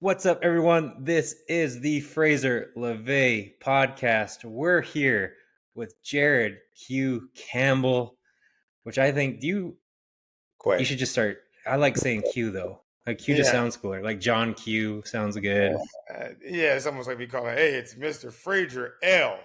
What's up, everyone? This is the Fraser LeVay podcast. We're here with Jared Campbell, which I think you Quay. should just start. I like saying Q though. Like Q just Yeah, sounds cooler. Like John Q sounds good. yeah. It's almost like we call it. Hey, it's Mr. Fraser L.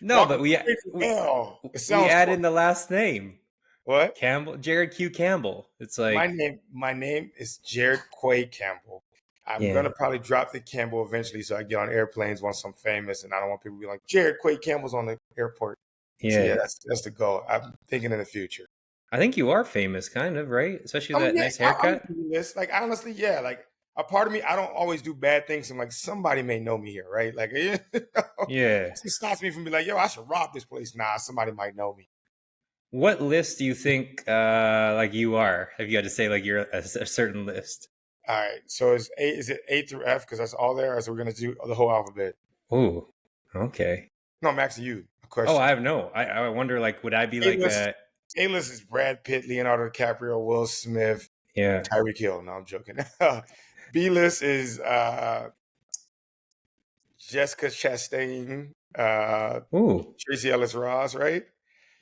No, Welcome but to Fraser we L. It we sounds add cool. in the last name What? Campbell, Jared Q Campbell. It's My like name. My name is Jared Quay Campbell. I'm yeah, gonna probably drop the Campbell eventually, so I get on airplanes once I'm famous, and I don't want people to be like Jared Quay Campbell's on the airport. So yeah, yeah. that's the goal. I'm thinking in the future. I think you are famous, kind of, right? Especially I mean, that yeah, nice I'm haircut. doing this. Like honestly, yeah. Like a part of me, I don't always do bad things. I'm like somebody may know me here, right? Like Yeah. it stops me from being like, yo, I should rob this place. Nah, somebody might know me. What list do you think like you are? Have you had to say like you're a certain list? All right. So is it A through F? Because that's all there. Or so we're gonna do the whole alphabet. Oh, okay. No, I'm asking you a Oh, I question. have no. I wonder like would I be A like list. A list is Brad Pitt, Leonardo DiCaprio, Will Smith, yeah. Tyreek Hill. No, I'm joking. B list is Jessica Chastain, Ooh, Tracy Ellis Ross, right?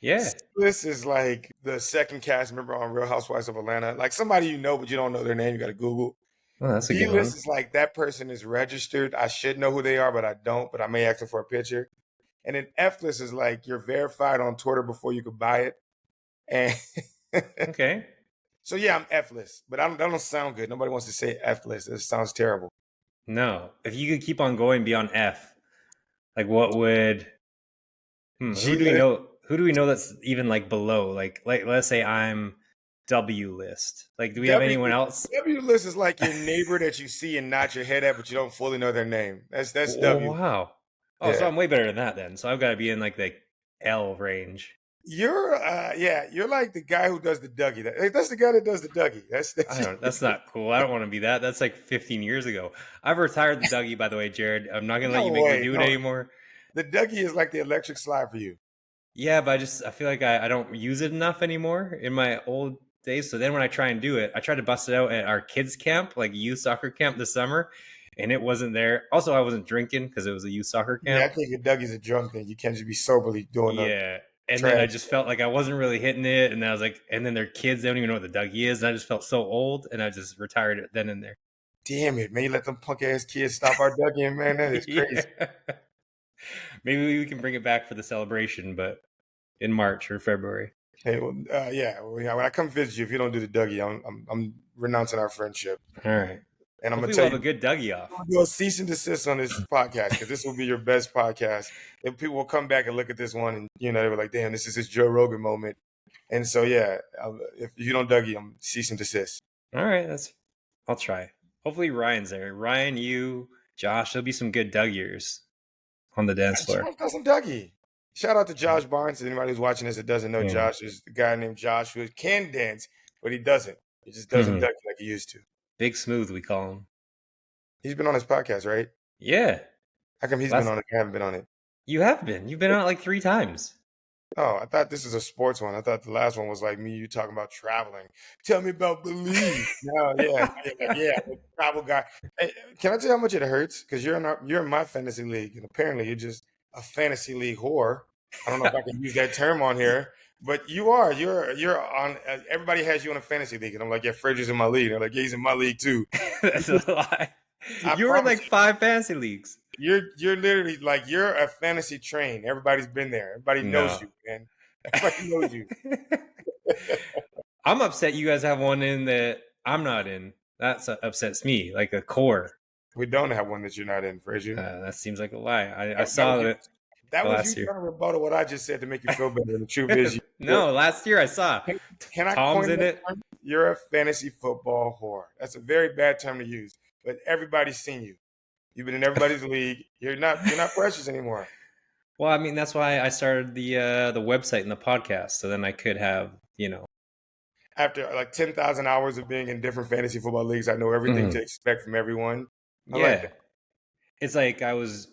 yeah. C list is like the second cast member on Real Housewives of Atlanta, like somebody you know but you don't know their name. You got to Google. Oh, that's a D good list one. is like that person is registered. I should know who they are, but I don't. But I may ask them for a picture. And then F list is like you're verified on Twitter before you could buy it. And Okay. so yeah, I'm F list, but that don't sound good. Nobody wants to say F list. It sounds terrible. No. If you could keep on going beyond F, like what would who G do we list. know that's even like below? Like let's say I'm W list. Like do we have W anyone else? W list is like your neighbor that you see and nod your head at, but you don't fully know their name. That's Oh, W. wow. Oh, so Yeah. I'm way better than that then. So I've got to be in like the L range. You're like the guy who does the Dougie. That's the guy that does the Dougie. That's I don't. That's not cool. I don't want to be that. That's like 15 years ago. I've retired the Dougie, by the way, Jared. I'm not gonna let you no make me way. do it No, anymore. the Dougie is like the electric slide for you. Yeah, but I feel like I don't use it enough anymore in my old days. So then when I try and do it, I tried to bust it out at our kids camp, like youth soccer camp this summer, and it wasn't there. Also, I wasn't drinking because it was a youth soccer Yeah, I camp. think a Dougie's a drunk thing. You can't just be soberly doing the Yeah. And then I trash. just felt like I wasn't really hitting it, and I was like, and then their kids, they don't even know what the Dougie is, and I just felt so old, and I just retired it then and there. Damn it, man! You let them punk ass kids stop our Dougie, man. That is crazy. Yeah. Maybe we can bring it back for the celebration, but in March or February. Hey, well, yeah, when I come visit you, if you don't do the Dougie, I'm renouncing our friendship, All right. and I'm gonna Hopefully tell we'll have you, a good Dougie off. I'm gonna do a cease and desist on this podcast because this will be your best podcast. And people will come back and look at this one, and they were like, "Damn, this is his Joe Rogan moment." And so, yeah, if you don't Dougie, I'm cease and desist. All right, I'll try. Hopefully Ryan's there. Ryan, you, Josh, there'll be some good Dougiers on the dance floor. Josh doesn't Dougie. Shout out to Josh Barnes. Anybody who's watching this that doesn't know Yeah. Josh is the guy named Josh who can dance, but he doesn't. He just doesn't Dougie like he used to. Big Smooth, we call him. He's been on his podcast, right? Yeah. How come he's been on it? I haven't been on it. You have been. You've been on it like 3 times. Oh, I thought this is a sports one. I thought the last one was like me, you talking about traveling. Tell me about Believe. No, yeah, travel guy. Hey, can I tell you how much it hurts? Because you're in my fantasy league, and apparently you're just a fantasy league whore. I don't know if I can use that term on here, but you are. You're on. Everybody has you in a fantasy league, and I'm like, yeah, Fraser's in my league. They're like, yeah, he's in my league too. That's a lie. I You were in promise like 5 fantasy leagues. you're literally like you're a fantasy train. Everybody's been there. Everybody knows No. you, man. Everybody knows you. I'm upset you guys have one in that I'm not in. That upsets me, like a core. We don't have one that you're not in, Fraser. That seems like a lie. I saw it That was last you year. trying to rebuttal what I just said to make you feel better. The truth is, No, last year I saw can I Tom's coin in it. term? You're a fantasy football whore. That's a very bad term to use, but everybody's seen you. You've been in everybody's league. You're not precious anymore. Well, I mean that's why I started the website and the podcast, so then I could have After like 10,000 hours of being in different fantasy football leagues, I know everything to expect from everyone. I like that. It's like I was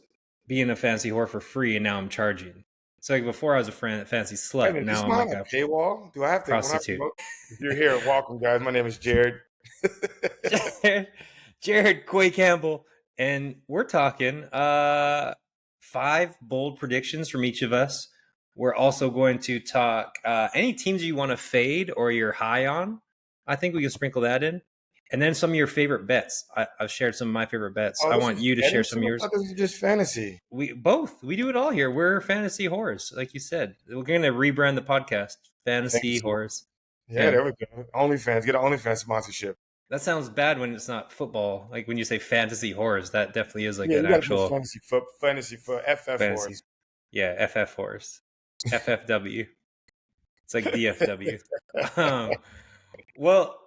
being a fantasy whore for free, and now I'm charging. So like before I was a fancy slut. Wait, Now is I'm mine like a a paywall? Do I have to? prostitute. If you're here, welcome, guys. My name is Jared. Jared Quay Campbell, and we're talking 5 bold predictions from each of us. We're also going to talk any teams you want to fade or you're high on. I think we can sprinkle that in, and then some of your favorite bets. I've shared some of my favorite bets. Oh, I this want is you to share betting some of too? I yours. thought this was just fantasy. We do it all here. We're fantasy whores, like you said. We're going to rebrand the podcast, fantasy Fantasy. whores. Yeah, Yeah. there we go. OnlyFans. Get an OnlyFans sponsorship. That sounds bad when it's not football. Like when you say fantasy horrors, that definitely is like Yeah, an you got to put actual fantasy for FF for fantasy. us. Yeah, FF horrors, FFW. It's like DFW. Um, well,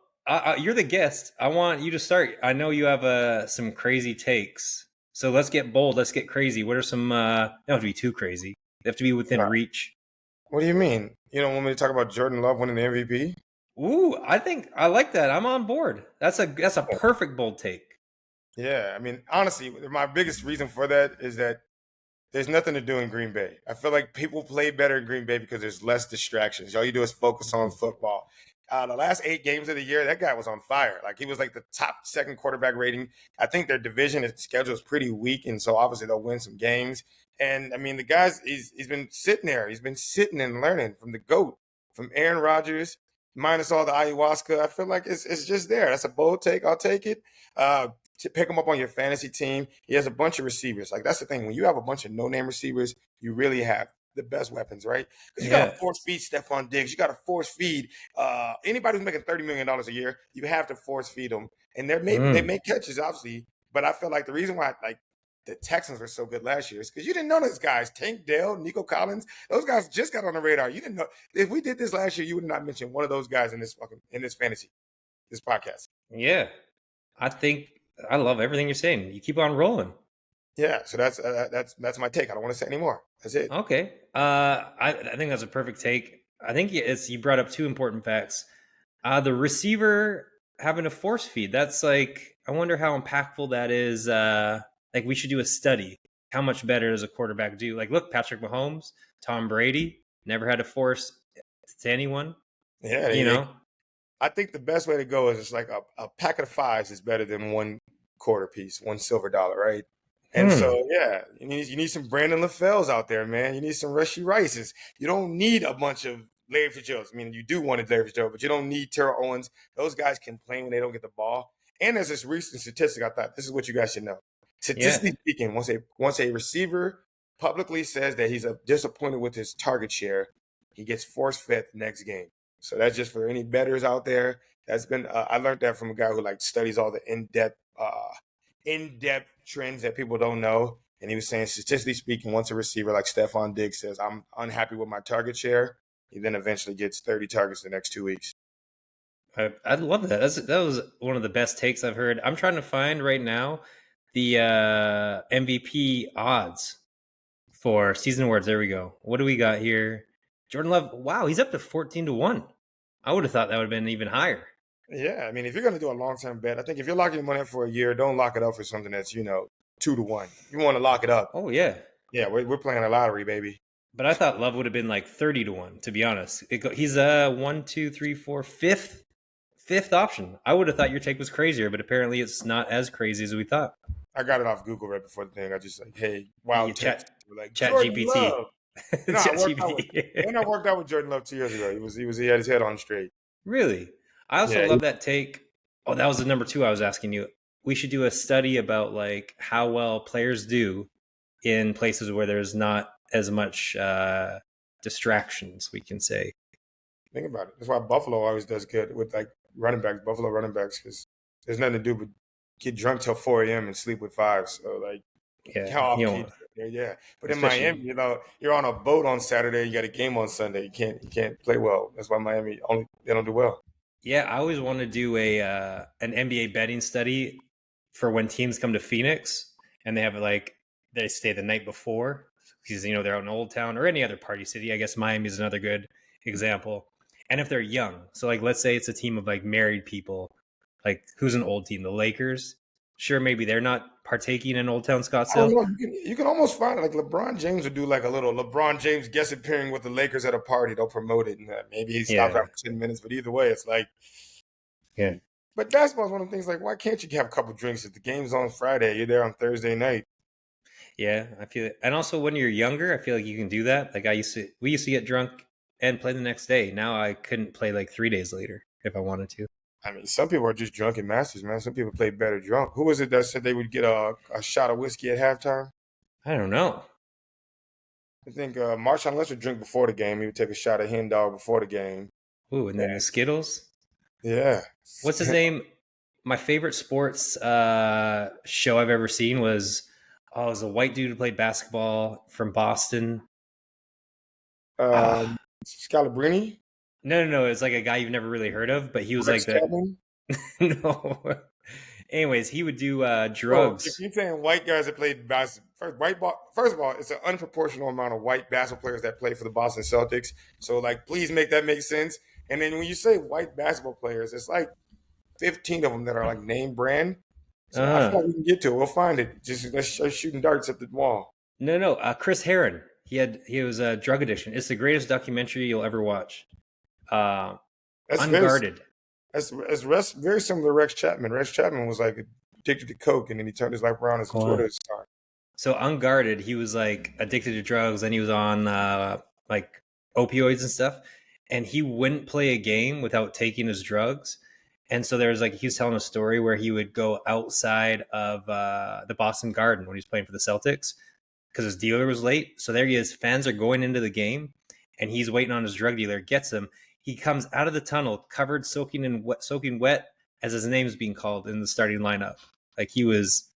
you're the guest. I want you to start. I know you have some crazy takes, so let's get bold. Let's get crazy. What are some? They don't have to be too crazy. They have to be within reach. What do you mean? You don't want me to talk about Jordan Love winning the MVP? Ooh, I think I like that. I'm on board. That's a perfect bold take. Yeah, I mean, honestly, my biggest reason for that is that there's nothing to do in Green Bay. I feel like people play better in Green Bay because there's less distractions. All you do is focus on football. The last 8 games of the year, that guy was on fire. Like he was like the top second quarterback rating. I think their division, its schedule is pretty weak, and so obviously they'll win some games. And I mean, the guy's he's been sitting there. He's been sitting and learning from the GOAT, from Aaron Rodgers, minus all the ayahuasca. I feel like it's just there. That's a bold take. I'll take it. To pick him up on your fantasy team. He has a bunch of receivers. Like that's the thing. When you have a bunch of no-name receivers, you really have the best weapons, right? Because you got Yeah, to force feed Stephon Diggs. You got to force feed anybody who's making $30 million a year. You have to force feed them, and they make catches, obviously. But I feel like the reason why like the Texans were so good last year is because you didn't know those guys. Tank Dell, Nico Collins, those guys just got on the radar. You didn't know if we did this last year, you would not mention one of those guys in this fantasy, this podcast. yeah. I think I love everything you're saying. You keep on rolling. Yeah, so that's my take. I don't want to say anymore. That's it. Okay. I think that's a perfect take. I think you brought up 2 important facts. The receiver having a force feed. That's like I wonder how impactful that is. Like we should do a study. How much better does a quarterback do? Like look, Patrick Mahomes, Tom Brady never had to force to anyone. Yeah, You know. I think the best way to go is it's like a packet of fives is better than one quarter piece, one silver dollar, right? And Hmm. so, yeah, you need some Brandon LaFells out there, man. You need some Rushy Rices. You don't need a bunch of Larry Fitzgeralds. I mean, you do want a Larry Fitzgerald, but you don't need Terrell Owens. Those guys complain when they don't get the ball. And there's this recent statistic I thought this is what you guys should know. Yeah. Statistically speaking, once a receiver publicly says that he's disappointed with his target share, he gets force fed the next game. So that's just for any bettors out there. That's been I learned that from a guy who like studies all the in-depth trends that people don't know. And he was saying, statistically speaking, once a receiver like Stephon Diggs says, I'm unhappy with my target share, he then eventually gets 30 targets the next 2 weeks. I love that. That was one of the best takes I've heard. I'm trying to find right now the MVP odds for season awards. There we go. What do we got here? Jordan Love. Wow, he's up to 14-1. I would have thought that would have been even higher. Yeah, I mean, if you're going to do a long-term bet, I think if you're locking your money up for a year, don't lock it up for something that's 2-1. You want to lock it up. Oh yeah, Yeah, we're playing a lottery, baby. but I thought Love would have been like 30-1. To be honest, he's one, two, three, four, fifth option. I would have thought your take was crazier, but apparently it's not as crazy as we thought. I got it off Google right before the thing. I just like, hey, You wild takes. We're like chat Jordan GPT. Love. Chat I GPT. worked out with Jordan Love 2 years ago. He had his head on straight. Really? I also Yeah, love that take. Oh, that was the number 2 I was asking you. We should do a study about like how well players do in places where there's not as much distractions, we can say. think about it. That's why Buffalo always does good with like running backs, Buffalo running backs, because there's nothing to do but get drunk till 4 a.m. and sleep with fives. So like, Yeah, how you often know, yeah. But in especially Miami, you're on a boat on Saturday. You got a game on Sunday. You can't play well. That's why Miami they don't do well. yeah. I always want to do an NBA betting study for when teams come to Phoenix and they have like they stay the night before because they're out in Old Town or any other party city. I guess Miami is another good example. And if they're young, so like let's say it's a team of like married people, like who's an old team? The Lakers. Sure, maybe they're not partaking in Old Town I don't Scottsdale. know. You can almost find it like LeBron James would do like a little LeBron James guest appearing with the Lakers at a party. They'll promote it, and maybe he stops Yeah, after 10 minutes. But either way, it's like yeah. But basketball's one of the things like, why can't you have a couple drinks if the game's on Friday? You're there on Thursday night. Yeah, I feel it. And also when you're younger, I feel like you can do that. Like we used to get drunk and play the next day. Now I couldn't play like 3 days later if I wanted to. I mean, some people are just drunken masters, man. Some people play better drunk. Who was it that said they would get a shot of whiskey at halftime? I don't know. I think Marshawn Lynch would drink before the game. He would take a shot of hen dog before the game. Ooh, and then the Skittles. Yeah. What's his name? My favorite sports show I've ever seen was it was a white dude who played basketball from Boston. Scalabrini? No. It's like a guy you've never really heard of, but he was Rex like the Chapman? no. Anyways, he would do Oh, if drugs. you're saying white guys that played basketball, first of all, it's an unproportional amount of white basketball players that play for the Boston Celtics. So, like, please make that make sense. And then when you say white basketball players, it's like 15 of them that are like name brand. So I feel like we can get to it. We'll find it. Just let's start shooting darts at the wall. No. Chris Heron. He was a drug addiction. It's the greatest documentary you'll ever watch. That's Unguarded. very similar to Rex Chapman. Rex Chapman was like addicted to coke, and then he turned his life around as a Twitter star. So Unguarded, he was like addicted to drugs, and he was on like opioids and stuff, and he wouldn't play a game without taking his drugs. And so there was like he was telling a story where he would go outside of the Boston Garden when he was playing for the Celtics because his dealer was late. So there he is. Fans are going into the game, and he's waiting on his drug dealer. Gets him. He comes out of the tunnel covered, soaking wet as his name is being called in the starting lineup. Like it was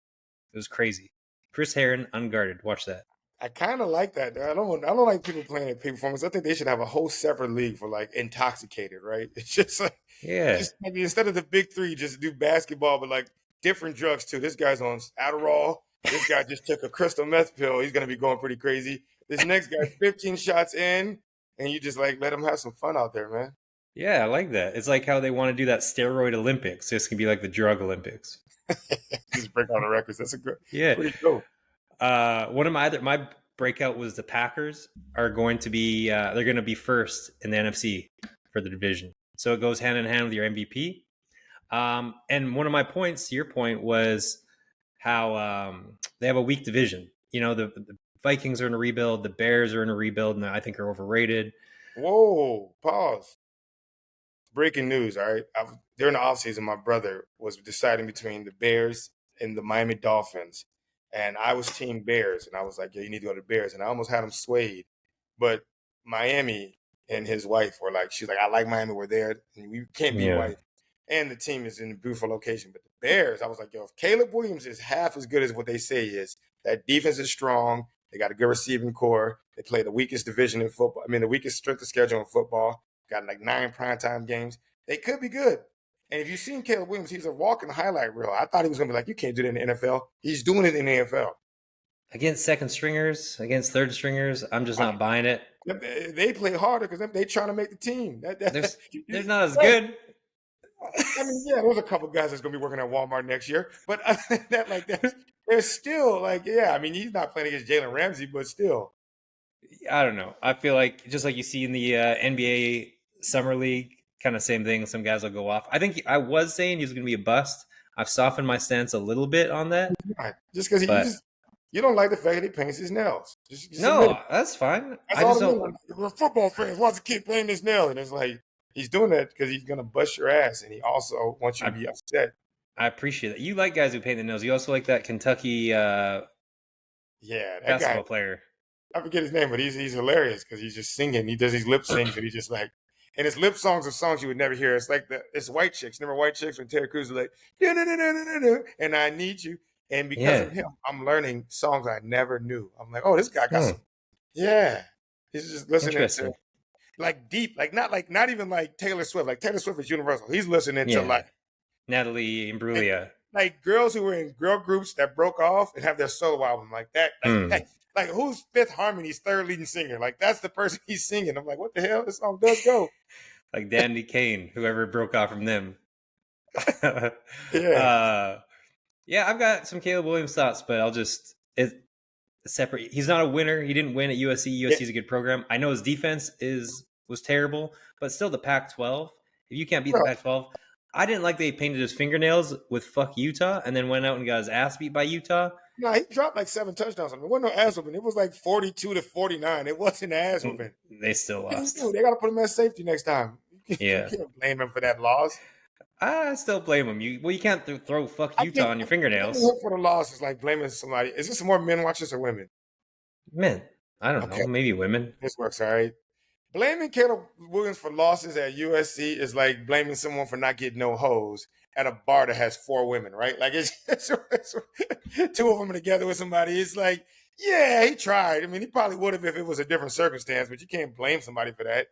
crazy. Chris Heron, Unguarded. Watch that. I kind of like that. I don't like people playing at peak performance. I think they should have a whole separate league for like intoxicated, right? It's just like just maybe instead of the big three, just do basketball, but like different drugs too. This guy's on Adderall. This guy just took a crystal meth pill. He's gonna be going pretty crazy. This next guy, 15 shots in, and you just like let him have some fun out there, man. Yeah, I like that. It's like how they want to do that steroid Olympics. This can be like the drug Olympics. Just break all the records. That's pretty cool. One of my breakout was the Packers are going to be they're going to be first in the NFC for the division. So it goes hand in hand with your MVP. And one of my points, to your point, was how they have a weak division. You know, the Vikings are in a rebuild, the Bears are in a rebuild, and I think are overrated. Whoa, pause. Breaking news, all right? During the offseason, my brother was deciding between the Bears and the Miami Dolphins. And I was team Bears. And I was like, yeah, you need to go to the Bears. And I almost had him swayed. But Miami and his wife were like, she's like, I like Miami. We're there. And we can't be white. And the team is in a beautiful location. But the Bears, I was like, yo, if Caleb Williams is half as good as what they say he is, that defense is strong. They got a good receiving core. They play the weakest division in football. I mean, the weakest strength of schedule in football. Got like 9 primetime games. They could be good. And if you've seen Caleb Williams, he's a walking highlight reel. I thought he was going to be like, you can't do that in the NFL. He's doing it in the NFL. Against second stringers, against third stringers, I'm just not buying it. They play harder because they're trying to make the team. They're not as good. I mean, yeah, there's a couple guys that's going to be working at Walmart next year. But other than that, like, they're still like, yeah, I mean, he's not playing against Jalen Ramsey, but still. I don't know. I feel like just like you see in the NBA Summer League, kind of same thing. Some guys will go off. I think I was saying he was going to be a bust. I've softened my stance a little bit on that. Just because you don't like the fact that he paints his nails. Just no, that's fine. That's I just don't. We're football fans. Wants to keep painting his nails, and it's like he's doing that because he's going to bust your ass, and he also wants you to be upset. I appreciate that. You like guys who paint the nails. You also like that Kentucky basketball player. I forget his name, but he's hilarious because he's just singing. He does these lip syncs, and he's just like, and his lip songs are songs you would never hear. It's like it's White Chicks. Remember White Chicks when Terry Crews was like, and I need you. And because of him, I'm learning songs I never knew. I'm like, oh, this guy got some. Yeah, he's just listening to like deep, like not even like Taylor Swift. Like Taylor Swift is universal. He's listening to like Natalie Imbruglia, like girls who were in girl groups that broke off and have their solo album like that. Like who's Fifth Harmony's third leading singer? Like that's the person he's singing. I'm like, what the hell? This song does go. Like Dandy Kane, whoever broke off from them. Yeah, I've got some Caleb Williams thoughts, but I'll just separate. He's not a winner. He didn't win at USC. USC is a good program. I know his defense was terrible, but still the Pac-12. If you can't beat the Pac-12, I didn't like that he painted his fingernails with "fuck Utah" and then went out and got his ass beat by Utah. No, he dropped like 7 touchdowns on him. It wasn't no ass whooping. It was like 42-49. It wasn't ass whooping. They still lost. They got to put him at safety next time. You Yeah, can't blame him for that loss. I still blame him. You can't throw "fuck I Utah" think on your blaming fingernails. him for the loss is like blaming somebody. Is this more men watch this or women? Men, I don't Okay, know, maybe women. this works all right. Blaming Caleb Williams for losses at USC is like blaming someone for not getting no hoes at a bar that has 4 women, right? Like it's 2 of them together with somebody. It's like, yeah, he tried. I mean, he probably would have if it was a different circumstance, but you can't blame somebody for that.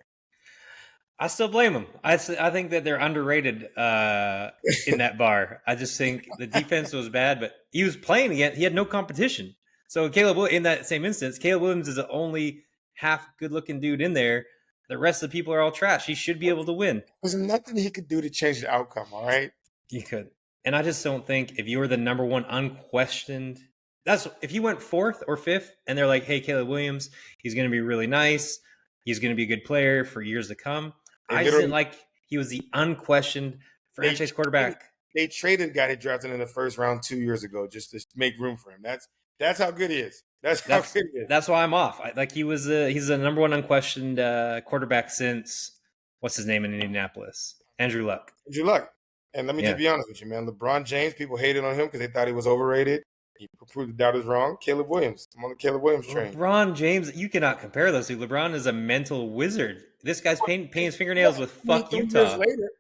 I still blame them. I think that they're underrated in that bar. I just think the defense was bad, but he was playing again. He had no competition. So in that same instance, Caleb Williams is the only half good-looking dude in there. The rest of the people are all trash. He should be able to win. There's nothing he could do to change the outcome, all right? He could. And I just don't think if you were the number one unquestioned, that's if you went fourth or fifth and they're like, hey, Caleb Williams, he's going to be really nice. He's going to be a good player for years to come. I just didn't like he was the unquestioned franchise quarterback. They traded a guy they drafted in the first round 2 years ago just to make room for him. That's how good he is. That's how good he is. That's why I'm off. He's the number one unquestioned quarterback since what's his name in Indianapolis? Andrew Luck. Andrew Luck. And let me just be honest with you, man. LeBron James, people hated on him because they thought he was overrated. He proved the doubters wrong. Caleb Williams. I'm on the Caleb Williams train. LeBron James, you cannot compare those two. LeBron is a mental wizard. This guy's painting his fingernails with "fuck Utah."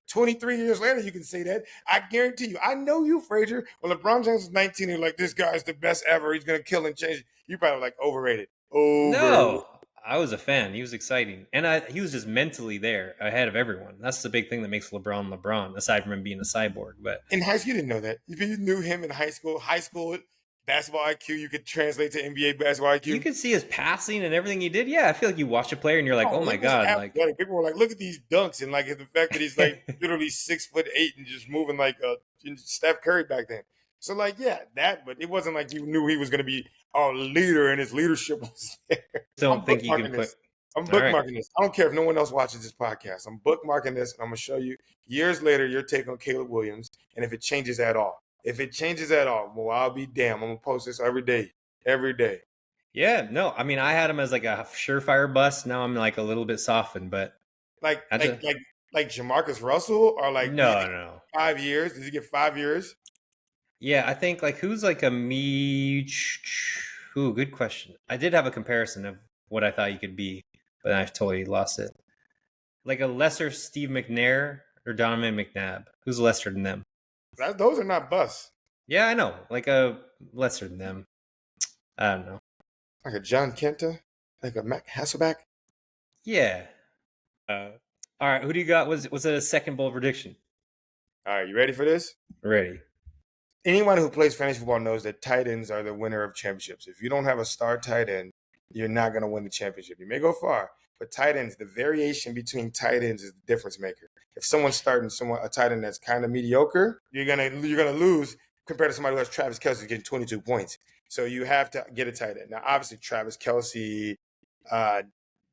23 years later, you can say that. I guarantee you. I know you, Fraser. When LeBron James was 19, you're like, this guy's the best ever. He's going to kill and change. You probably like overrated. No, I was a fan. He was exciting. And he was just mentally there ahead of everyone. That's the big thing that makes LeBron, aside from him being a cyborg. But in high school, you didn't know that. If you knew him in high school basketball IQ, you could translate to NBA basketball IQ. You could see his passing and everything he did. Yeah, I feel like you watch a player and you're like, oh my God. Like people were like, look at these dunks and like the fact that he's like literally 6'8" and just moving like Steph Curry back then. So like, yeah, but it wasn't like you knew he was going to be a leader and his leadership was there. Don't think you can put. I'm bookmarking this. I don't care if no one else watches this podcast. I'm bookmarking this and I'm going to show you years later your take on Caleb Williams and if it changes at all. If it changes at all, well, I'll be damned. I'm going to post this every day. Every day. Yeah, no, I mean, I had him as like a surefire bust. Now I'm like a little bit softened, but like Jamarcus Russell or like no 5 years. Did he get 5 years? Yeah, I think like who's like a me. Ooh, good question. I did have a comparison of what I thought he could be, but I totally lost it. Like a lesser Steve McNair or Donovan McNabb. Who's lesser than them? Those are not busts. Yeah, I know. Like a lesser than them. I don't know. Like a John Kenta? Like a Mac Hasselback? Yeah. All right, who do you got? Was it a second bowl prediction? All right, you ready for this? Ready. Anyone who plays fantasy football knows that tight ends are the winner of championships. If you don't have a star tight end, you're not going to win the championship. You may go far, but tight ends, the variation between tight ends is the difference maker. If someone's starting a tight end that's kind of mediocre, you're gonna lose compared to somebody who has Travis Kelce getting 22 points. So you have to get a tight end. Now, obviously, Travis Kelce,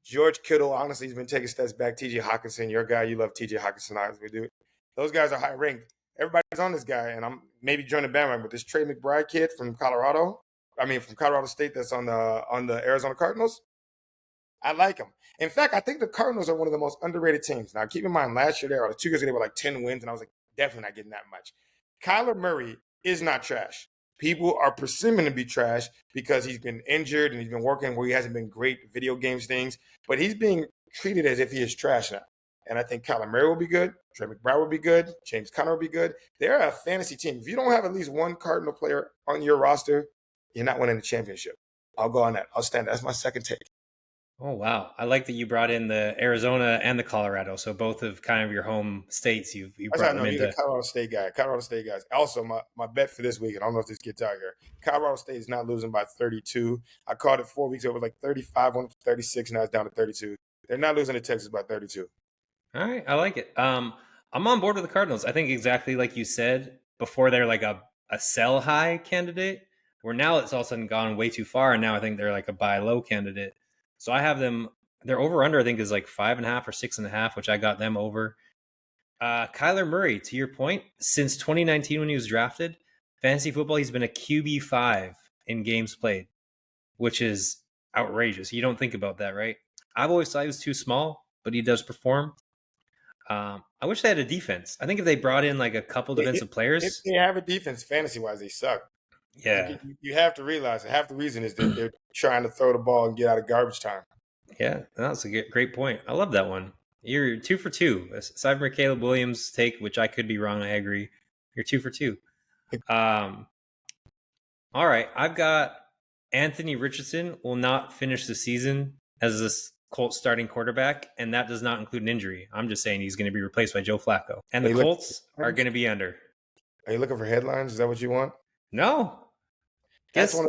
George Kittle, honestly, he's been taking steps back. T.J. Hawkinson, your guy, you love T.J. Hawkinson, as we do. Those guys are high ranked. Everybody's on this guy, and I'm maybe joining the bandwagon. But this Trey McBride kid from Colorado State, that's on the Arizona Cardinals. I like him. In fact, I think the Cardinals are one of the most underrated teams. Now, keep in mind, last year or 2 years ago, they were like 10 wins, and I was like, definitely not getting that much. Kyler Murray is not trash. People are presuming to be trash because he's been injured and he's been working where he hasn't been great video games things, but he's being treated as if he is trash now. And I think Kyler Murray will be good. Trey McBride will be good. James Conner will be good. They're a fantasy team. If you don't have at least one Cardinal player on your roster, you're not winning the championship. I'll go on that. I'll stand. That's my second take. Oh, wow. I like that you brought in the Arizona and the Colorado. So both of kind of your home states, you brought them into. He's a Colorado State guy. Colorado State guys. Also, my bet for this week, and I don't know if this gets out here, Colorado State is not losing by 32. I called it 4 weeks ago. It was like 35, went to 36, now it's down to 32. They're not losing to Texas by 32. All right. I like it. I'm on board with the Cardinals. I think exactly like you said before, they're like a sell high candidate, where now it's all of a sudden gone way too far. And now I think they're like a buy low candidate. So I have them, their over under, I think, is like 5.5 or 6.5, which I got them over. Kyler Murray, to your point, since 2019 when he was drafted, fantasy football, he's been a QB5 in games played, which is outrageous. You don't think about that, right? I've always thought he was too small, but he does perform. I wish they had a defense. I think if they brought in like a couple defensive If players, they have a defense, fantasy wise, they suck. Like yeah, you have to realize that half the reason is that they're trying to throw the ball and get out of garbage time. yeah, that's a great point. I love that one. You're 2 for 2. Aside from Caleb Williams' take, which I could be wrong, I agree. You're 2 for 2. Um, all right, I've got Anthony Richardson will not finish the season as this Colts starting quarterback, and that does not include an injury. I'm just saying he's going to be replaced by Joe Flacco, and the Colts are going to be under. Are you looking for headlines? Is that what you want? No, That's guess one.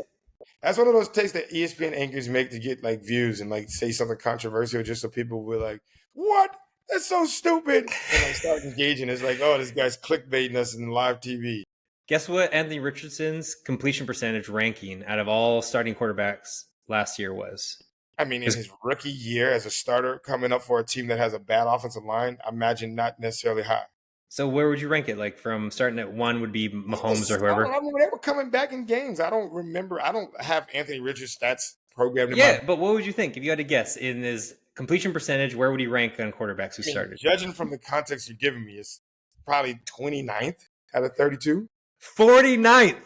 That's one of those takes that ESPN anchors make to get like views and like say something controversial just so people will like, "What? That's so stupid!" And like start engaging. It's like, "Oh, this guy's clickbaiting us in live TV." Guess what Anthony Richardson's completion percentage ranking out of all starting quarterbacks last year was? I mean, in his rookie year as a starter, coming up for a team that has a bad offensive line, I imagine not necessarily high. So where would you rank it? Like from starting at 1 would be Mahomes or whoever? I mean, they were coming back in games. I don't remember. I don't have Anthony Richards' stats programmed in Yeah, but what would you think if you had to guess in his completion percentage? Where would he rank on quarterbacks who started? Judging from the context you're giving me, it's probably 29th out of 32. 49th.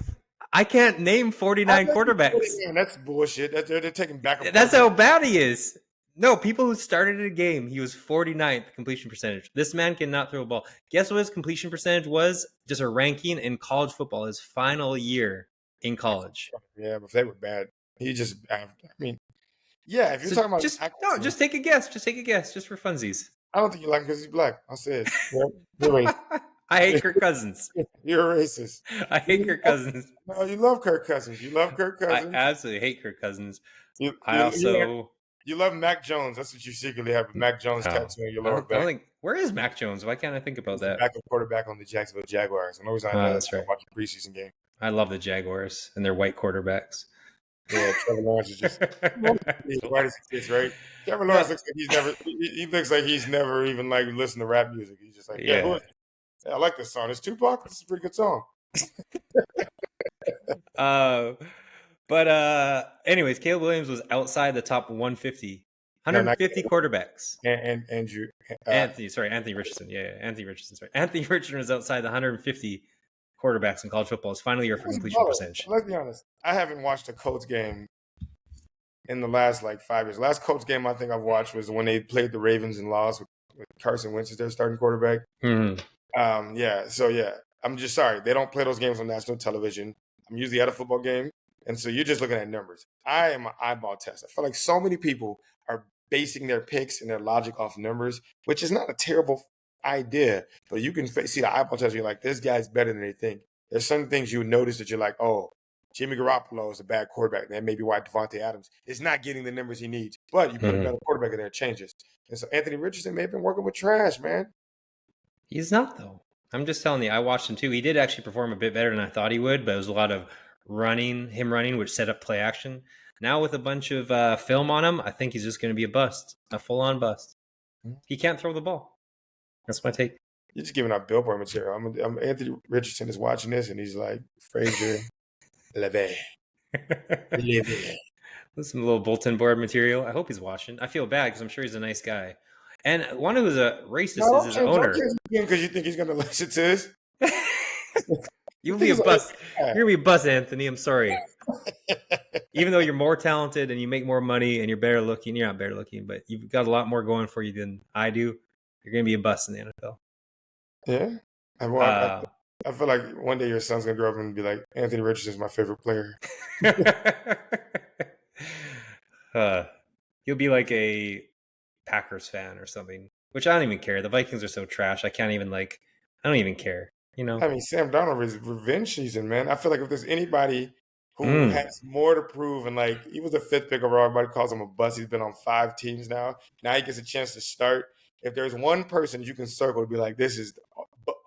I can't name 49 quarterbacks. That's bullshit. They're taking back. That's how bad he is. No, people who started a game, he was 49th completion percentage. This man cannot throw a ball. Guess what his completion percentage was? Just a ranking in college football, his final year in college. Yeah, but they were bad. He just, I mean, yeah, if you're talking about. Just take a guess. Just take a guess, just for funsies. I don't think you like him because he's black. I'll say it. I hate Kirk Cousins. You're a racist. I hate Kirk Cousins. No, you love Kirk Cousins. You love Kirk Cousins. I absolutely hate Kirk Cousins. You love Mac Jones. That's what you secretly have a Mac Jones tattoo on your lower back. Where is Mac Jones? Why can't I think about that? Backup quarterback on the Jacksonville Jaguars. I'm always on that's right. Watching preseason game. I love the Jaguars and their white quarterbacks. Yeah, Trevor Lawrence is just he's white as he gets, right? Trevor Lawrence looks like he's never. He looks like he's never even like listened to rap music. He's just like, yeah, I like this song. It's Tupac. This is a pretty good song. But anyways, Caleb Williams was outside the top 150. 150 quarterbacks. And Anthony Richardson. Yeah, Anthony Richardson. Sorry. Anthony Richardson was outside the 150 quarterbacks in college football. His final year for completion percentage. Let's be honest. I haven't watched a Colts game in the last like 5 years. Last Colts game I think I've watched was when they played the Ravens and lost with Carson Wentz as their starting quarterback. Mm-hmm. I'm just sorry. They don't play those games on national television. I'm usually at a football game. And so you're just looking at numbers. I am an eyeball test. I feel like so many people are basing their picks and their logic off numbers, which is not a terrible idea. But you can see the eyeball test. You're like, this guy's better than they think. There's some things you would notice that you're like, oh, Jimmy Garoppolo is a bad quarterback. That may be why Devontae Adams is not getting the numbers he needs. But you put a better quarterback in there, it changes. And so Anthony Richardson may have been working with trash, man. He's not, though. I'm just telling you, I watched him too. He did actually perform a bit better than I thought he would, but it was a lot of running, which set up play action. Now with a bunch of film on him, I think he's just going to be a bust, a full-on bust. He can't throw the ball. That's my take. You're just giving out billboard material. Anthony Richardson is watching this, and he's like, Fraser, Levy. Some little bulletin board material. I hope he's watching. I feel bad because I'm sure he's a nice guy. And one who's a racist is his owner. Because you think he's going to listen to this? You'll be a bust. You're going to be a bust, Anthony. I'm sorry. Even though you're more talented and you make more money and you're better looking, you're not better looking, but you've got a lot more going for you than I do. You're going to be a bust in the NFL. Yeah. I feel like one day your son's going to grow up and be like, Anthony Richardson's my favorite player. You'll be like a Packers fan or something, which I don't even care. The Vikings are so trash. I don't even care. You know, I mean, Sam Darnold is revenge season, man. I feel like if there's anybody who has more to prove, and like he was the 5th pick overall, everybody calls him a bust. He's been on 5 teams now. Now he gets a chance to start. If there's one person you can circle to be like, this is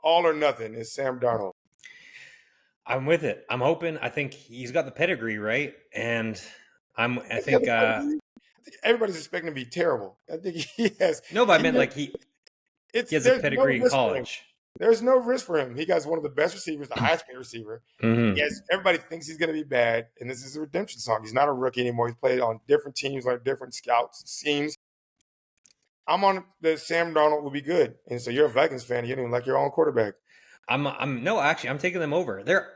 all or nothing, it's Sam Darnold. I'm with it. I'm hoping. I think he's got the pedigree, right? And I think everybody's expecting to be terrible. I think he has. No, but I meant like he It's He has a there's no pedigree in risk for him. college. There's no risk for him. He got one of the best receivers, the highest paid receiver. Mm-hmm. Yes, everybody thinks he's going to be bad, and this is a redemption song. He's not a rookie anymore. He's played on different teams, like different scouts schemes. I'm on the Sam Darnold will be good, and so you're a Vikings fan. You don't even like your own quarterback. I'm taking them over. Their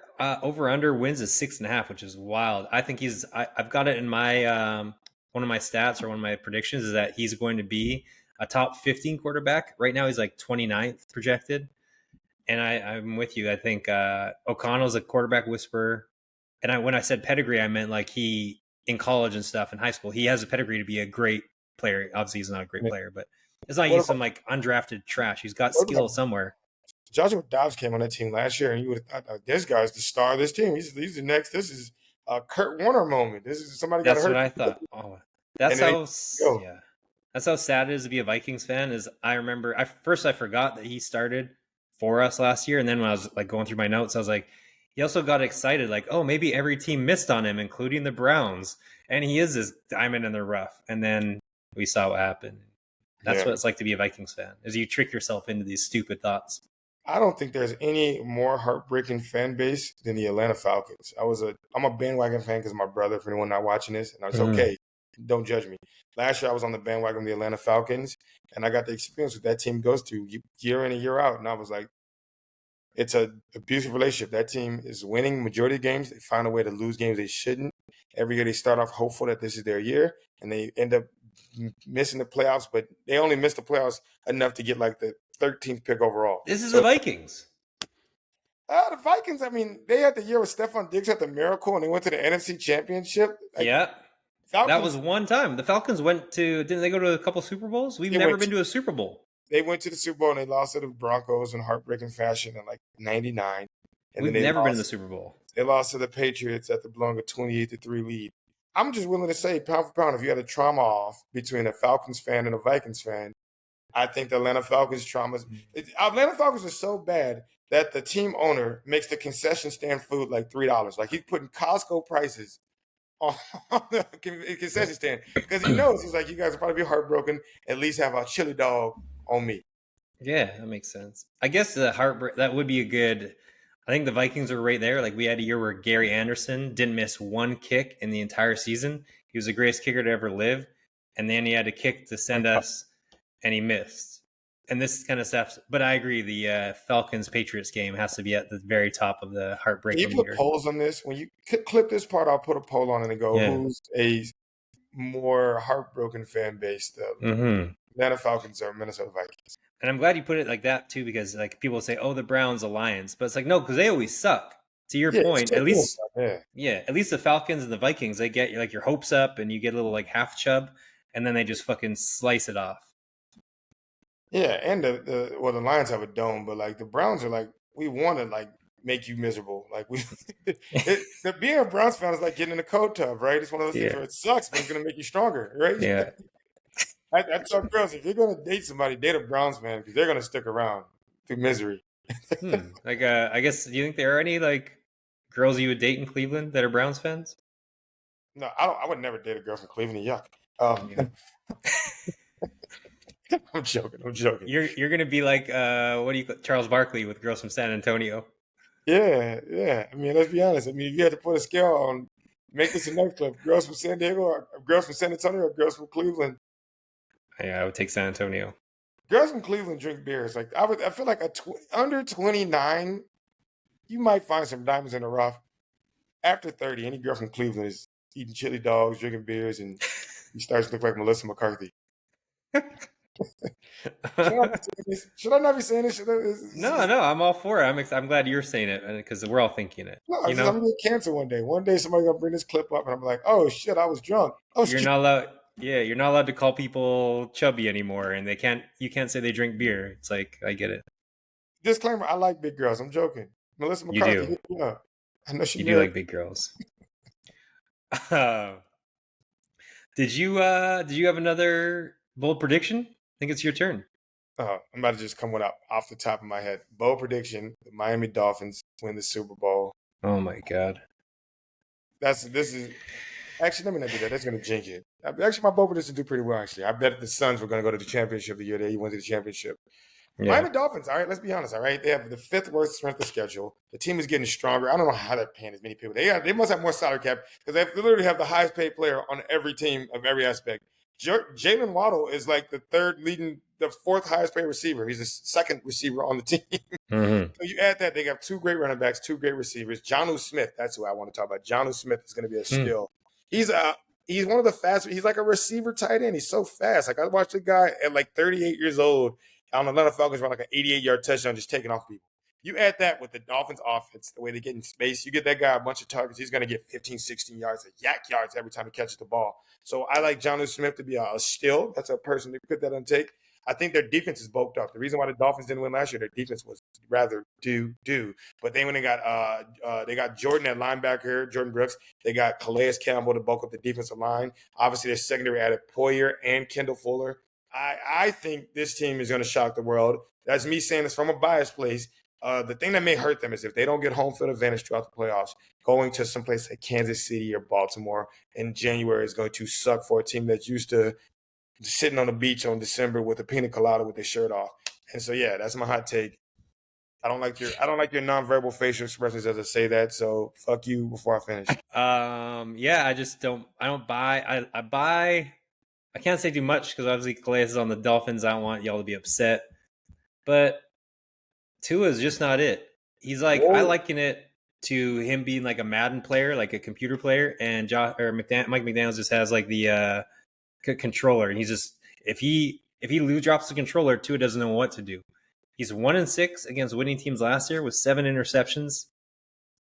over under wins is 6.5, which is wild. I think I've got it in my one of my stats or one of my predictions is that he's going to be a top 15 quarterback. Right now, he's like 29th projected, and I'm with you. I think O'Connell's a quarterback whisperer, and when I said pedigree, I meant like he in college and stuff in high school. He has a pedigree to be a great player. Obviously, he's not a great player, but it's not What he's about, some like undrafted trash. He's got what skill about somewhere. Joshua Dobbs came on that team last year, and you would have thought, this guy's the star of this team. He's the next. This is a Kurt Warner moment. This is somebody got That's what hurt, I thought. Oh, and that's then how they go. yeah. That's how sad it is to be a Vikings fan. Is I remember I forgot that he started for us last year, and then when I was like going through my notes, I was like, he also got excited, like, oh, maybe every team missed on him, including the Browns, and he is this diamond in the rough. And then we saw what happened. That's Yeah, what it's like to be a Vikings fan, is you trick yourself into these stupid thoughts. I don't think there's any more heartbreaking fan base than the Atlanta Falcons. I'm a bandwagon fan because my brother. For anyone not watching this, and I was Mm. okay. Don't judge me. Last year I was on the bandwagon of the Atlanta Falcons, and I got the experience what that team goes through year in and year out, and I was like, it's a abusive relationship. That team is winning majority of games. They find a way to lose games they shouldn't. Every year they start off hopeful that this is their year, and they end up missing the playoffs. But they only missed the playoffs enough to get like the 13th pick overall. This is the So Vikings. the Vikings, I mean, they had the year with Stephon Diggs had the miracle, and they went to the NFC Championship. Like Yeah, that was Falcons, one time. The Falcons didn't they go to a couple Super Bowls? We've they never went been to a Super Bowl. they went to the Super Bowl and they lost to the Broncos in heartbreaking fashion in like '99, and then We've never been to the Super Bowl. they lost to the Patriots after blowing a 28-3 lead. I'm just willing to say, pound for pound, if you had a trauma off between a Falcons fan and a Vikings fan, I think the Atlanta Falcons traumas. Atlanta Falcons are so bad that the team owner makes the concession stand food like $3. Like he's putting Costco prices on the concession stand because he knows he's like, you guys will probably be heartbroken. At least have a chili dog on me. Yeah, that makes sense. I guess the heartbreak that would be a good. I think the Vikings are right there. Like we had a year where Gary Anderson didn't miss one kick in the entire season. He was the greatest kicker to ever live, and then he had a kick to send us, and he missed. And this kind of stuff. But I agree, the Falcons Patriots game has to be at the very top of the heartbreak Can you put meter. polls on this? When you clip this part, I'll put a poll on it and go, Yeah. who's a more heartbroken fan base? The Mm-hmm. Atlanta Falcons or Minnesota Vikings? And I'm glad you put it like that too, because like people say, "Oh, the Browns, the Lions," but it's like no, because they always suck. To your Yeah, point, at least yeah. yeah, at least the Falcons and the Vikings, they get like your hopes up, and you get a little like half chub, and then they just fucking slice it off. Yeah, and the Lions have a dome, but like the Browns are like, we want to like make you miserable. Like being a Browns fan is like getting in a cold tub, right? It's one of those things Yeah, where it sucks, but it's gonna make you stronger, right? yeah. I tell girls, if you're gonna date somebody, date a Browns fan because they're gonna stick around through misery. Like, I guess do you think there are any like girls you would date in Cleveland that are Browns fans? No, I don't. I would never date a girl from Cleveland. Yuck. Yeah. I'm joking. I'm joking. You're gonna be like what do you Charles Barkley with girls from San Antonio? Yeah, yeah. I mean, let's be honest. I mean, if you had to put a scale on, make this a next clip. Girls from San Diego, or girls from San Antonio, or girls from Cleveland. Yeah, I would take San Antonio. Girls from Cleveland drink beers. Like I feel like under 29, you might find some diamonds in the rough. After 30, any girl from Cleveland is eating chili dogs, drinking beers, and he starts to look like Melissa McCarthy. Should I not be saying this? No, I'm all for it. I'm glad you're saying it because we're all thinking it. No, You I'm know, gonna get cancer one day. One day somebody's gonna bring this clip up, and I'm like, "Oh shit, I was drunk." Oh you're shit. not allowed. Yeah, you're not allowed to call people chubby anymore, and they can't. You can't say they drink beer. It's like I get it. Disclaimer: I like big girls. I'm joking. Melissa You McCarthy, do. hit me up. I know she You do married. like big girls. Uh, did you have another bold prediction? I think it's your turn. I'm about to just come one up off the top of my head. Bold prediction: the Miami Dolphins win the Super Bowl. Oh my god. This is actually, let me not do that. That's gonna jinx it. Actually, my bold prediction do pretty well. Actually, I bet the Suns were gonna go to the championship the year they went to the championship. Yeah. Miami Dolphins, all right, let's be honest, all right? They have the fifth worst strength of schedule. The team is getting stronger. I don't know how they're paying as many people. They must have more salary cap because they literally have the highest paid player on every team of every aspect. Jalen Waddle is like the fourth highest paid receiver. He's the second receiver on the team. Mm-hmm. So you add that, they got two great running backs, two great receivers. Jonnu Smith, that's who I want to talk about. Jonnu Smith is going to be a steal. He's he's one of the fastest. He's like a receiver tight end. He's so fast. Like I watched a guy at like 38 years old on the Atlanta Falcons run like an 88-yard touchdown just taking off people. You add that with the Dolphins offense, the way they get in space, you get that guy a bunch of targets, he's going to get 15, 16 yards, yak yards every time he catches the ball. So I like Jonnu Smith to be a steal. That's a person to put that on tape. I think their defense is bulked up. The reason why the Dolphins didn't win last year, their defense was rather do. But then when they got Jordan at linebacker, Jordan Brooks, they got Calais Campbell to bulk up the defensive line. Obviously, their secondary added Poyer and Kendall Fuller. I think this team is going to shock the world. That's me saying this from a biased place. The thing that may hurt them is if they don't get home field advantage throughout the playoffs, going to someplace like Kansas City or Baltimore in January is going to suck for a team that's used to sitting on the beach on December with a pina colada with their shirt off. And so, yeah, that's my hot take. I don't like your nonverbal facial expressions as I say that. So fuck you before I finish. Yeah, I don't buy. I buy. I can't say too much because obviously Calais is on the Dolphins. I don't want y'all to be upset, but Tua is just not it. He's like, I liken it to him being like a Madden player, like a computer player, and Mike McDaniels just has like the controller, and he's just if he drops the controller, Tua doesn't know what to do. He's 1-6 against winning teams last year with 7 interceptions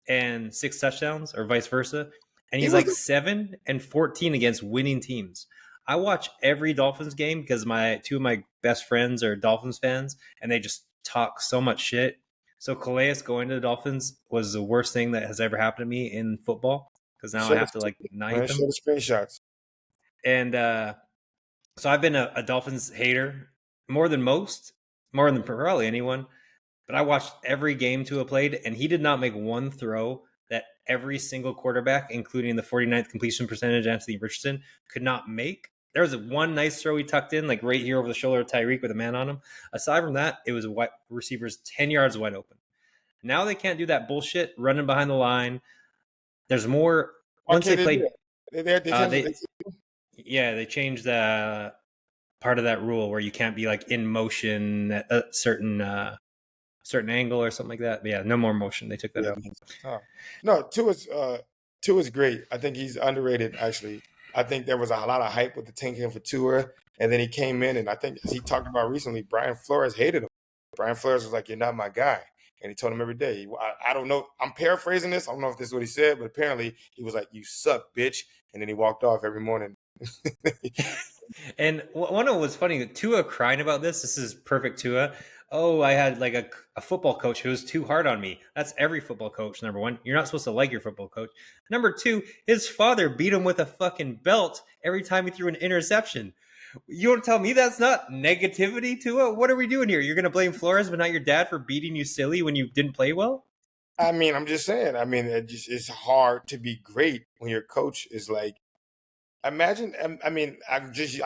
and 6 touchdowns, or vice versa, and he's like 7-14 against winning teams. I watch every Dolphins game because two of my best friends are Dolphins fans, and they just talk so much shit. So Calais going to the Dolphins was the worst thing that has ever happened to me in football because now I have to like not hate them. Show the screenshots. And so I've been a Dolphins hater more than probably anyone. But I watched every game Tua played, and he did not make one throw that every single quarterback, including the 49th completion percentage, Anthony Richardson, could not make. There was one nice throw he tucked in, like right here over the shoulder of Tyreek with a man on him. Aside from that, it was receivers 10 yards wide open. Now they can't do that bullshit running behind the line. There's more. Once they played, they changed the part of that rule where you can't be like in motion at a certain angle or something like that. But yeah, no more motion. They took that out. Oh. No, Tua's great. I think he's underrated, actually. I think there was a lot of hype with the tanking for Tua, and then he came in, and I think, as he talked about recently, Brian Flores hated him. Brian Flores was like, "You're not my guy." And he told him every day. I don't know. I'm paraphrasing this. I don't know if this is what he said, but apparently he was like, "You suck, bitch." And then he walked off every morning. And one of them was funny. Tua crying about this. This is perfect Tua. Oh, I had like a football coach who was too hard on me. That's every football coach, number one. You're not supposed to like your football coach. Number two, his father beat him with a fucking belt every time he threw an interception. You want to tell me that's not negativity, Tua? What are we doing here? You're going to blame Flores but not your dad for beating you silly when you didn't play well? I mean, I'm just saying. I mean, it's hard to be great when your coach is like, imagine, I mean, I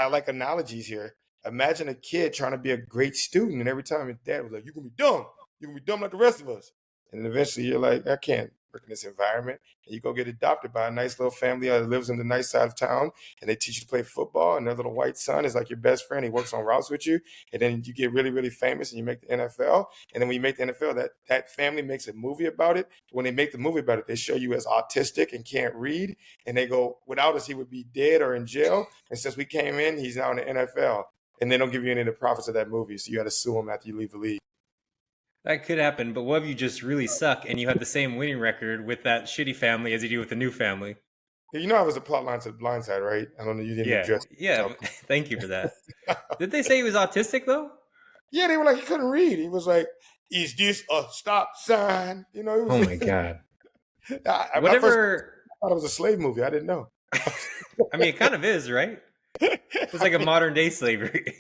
like analogies here. Imagine a kid trying to be a great student, and every time his dad was like, "You're gonna be dumb. You're gonna be dumb like the rest of us." And then eventually you're like, "I can't work in this environment." And you go get adopted by a nice little family that lives in the nice side of town, and they teach you to play football, and their little white son is like your best friend. He works on routes with you, and then you get really, really famous, and you make the NFL. And then when you make the NFL, that family makes a movie about it. When they make the movie about it, they show you as autistic and can't read, and they go, "Without us, he would be dead or in jail." And since we came in, he's now in the NFL. And they don't give you any of the profits of that movie, so you got to sue him after you leave the league. That could happen, but what if you just really suck and you have the same winning record with that shitty family as you do with the new family? You know, I was a plot line to the Blind Side, right? I don't know. You didn't address it. Yeah, so. Thank you for that. Did they say he was autistic, though? Yeah, they were like, he couldn't read. He was like, "Is this a stop sign?" You know, oh my God. Whatever. I thought it was a slave movie. I didn't know. I mean, it kind of is, right? It's like a modern day slavery.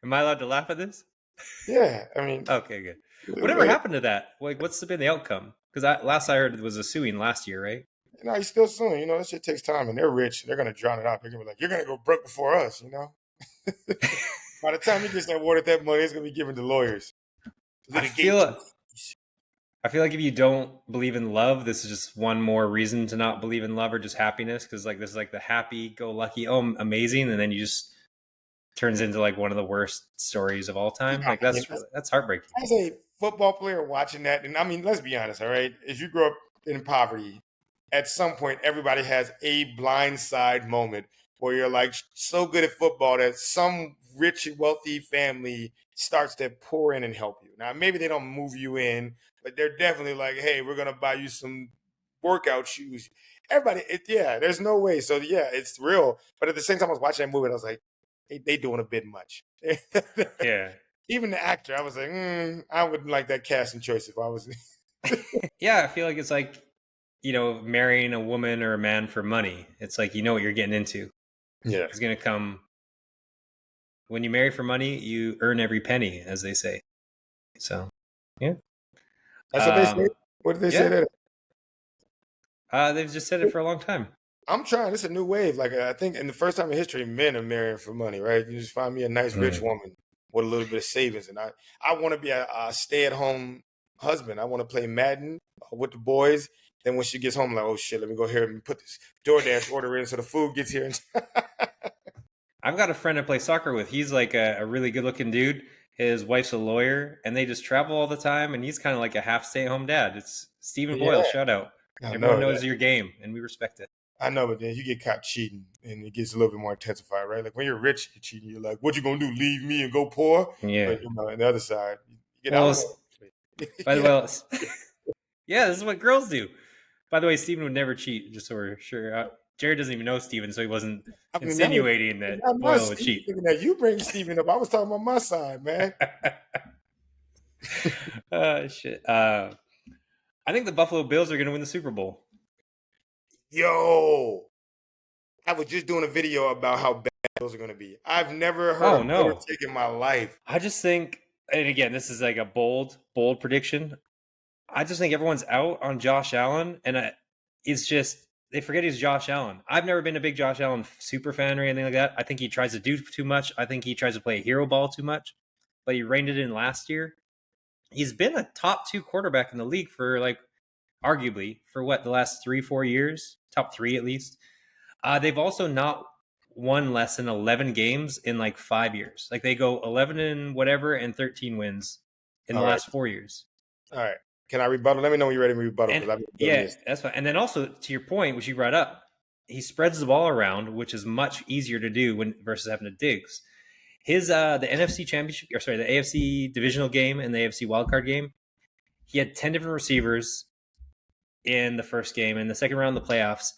Am I allowed to laugh at this? Yeah, I mean. Okay, good. Whatever happened to that? Like, what's been the outcome? Because last I heard it was a suing last year, right? No, he's still suing. You know, that shit takes time, and they're rich. They're gonna drown it out. They're gonna be like, "You're gonna go broke before us," you know. By the time he gets awarded that money, it's gonna be given to lawyers. I Litigation. feel I feel like if you don't believe in love, this is just one more reason to not believe in love or just happiness. Because like this is like the happy-go-lucky, oh, amazing, and then you just turns into like one of the worst stories of all time. I Like mean, that's heartbreaking. as a football player watching that, and I mean, let's be honest, all right? If you grow up in poverty, at some point, everybody has a blindside moment where you're like so good at football that some rich, wealthy family starts to pour in and help you. Now, maybe they don't move you in, but they're definitely like, hey, we're going to buy you some workout shoes. Everybody, yeah, there's no way. So, yeah, it's real. But at the same time, I was watching that movie and I was like, they doing a bit much. Yeah. Even the actor, I was like, I wouldn't like that casting choice if I was. Yeah, I feel like it's like, marrying a woman or a man for money. It's like you know what you're getting into. Yeah. It's gonna come when you marry for money, you earn every penny, as they say. So yeah. That's what they say. What did they say Yeah. that? They've just said it for a long time. I'm trying. It's a new wave. Like I think in the first time in history, men are marrying for money, right? You just find me a nice rich woman with a little bit of savings, and I want to be a stay at home husband. I want to play Madden with the boys. Then when she gets home, I'm like, oh shit, let me go here and put this DoorDash order in so the food gets here. I've got a friend I play soccer with. He's like a really good looking dude. His wife's a lawyer, and they just travel all the time. And he's kind of like a half stay at home dad. It's Stephen Boyle. Yeah, Shout out. I Everyone know. knows your game, and we respect it. I know, but then you get caught cheating, and it gets a little bit more intensified, right? Like when you're rich, you're cheating. You're like, "What you gonna do? Leave me and go poor?" Yeah. But on the other side, you get Well, out. by the way, yeah, this is what girls do. By the way, Steven would never cheat, just so we're sure. Jared doesn't even know Steven, so he wasn't I mean, insinuating that Boyle would cheat. That you bring Steven up. I was talking about my side, man. Shit. I think the Buffalo Bills are going to win the Super Bowl. Yo, I was just doing a video about how bad those are going to be. I've never heard a better take in my life. I just think, and again, this is like a bold prediction. I just think everyone's out on Josh Allen, and it's just they forget he's Josh Allen. I've never been a big Josh Allen super fan or anything like that. I think he tries to do too much. I think he tries to play hero ball too much, but he reined it in last year. He's been a top 2 quarterback in the league for like arguably for what the last 3-4 years, top 3 at least. They've also not won less than 11 games in like 5 years. Like they go 11 and whatever and 13 wins in the last 4 years. All right. Can I rebuttal? Let me know when you're ready to rebuttal. Yeah, that's fine. And then also to your point, which you brought up, he spreads the ball around, which is much easier to do versus having to Diggs. His the NFC championship, or sorry, the AFC divisional game and the AFC wildcard game, he had 10 different receivers in the first game. In the second round of the playoffs,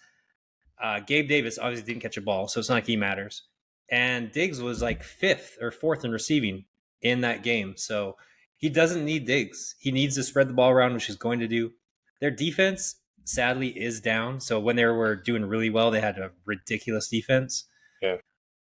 Gabe Davis obviously didn't catch a ball, so it's not like he matters. And Diggs was like 5th or 4th in receiving in that game. So he doesn't need Diggs. He needs to spread the ball around, which he's going to do. Their defense, sadly, is down. So when they were doing really well, they had a ridiculous defense. Yeah.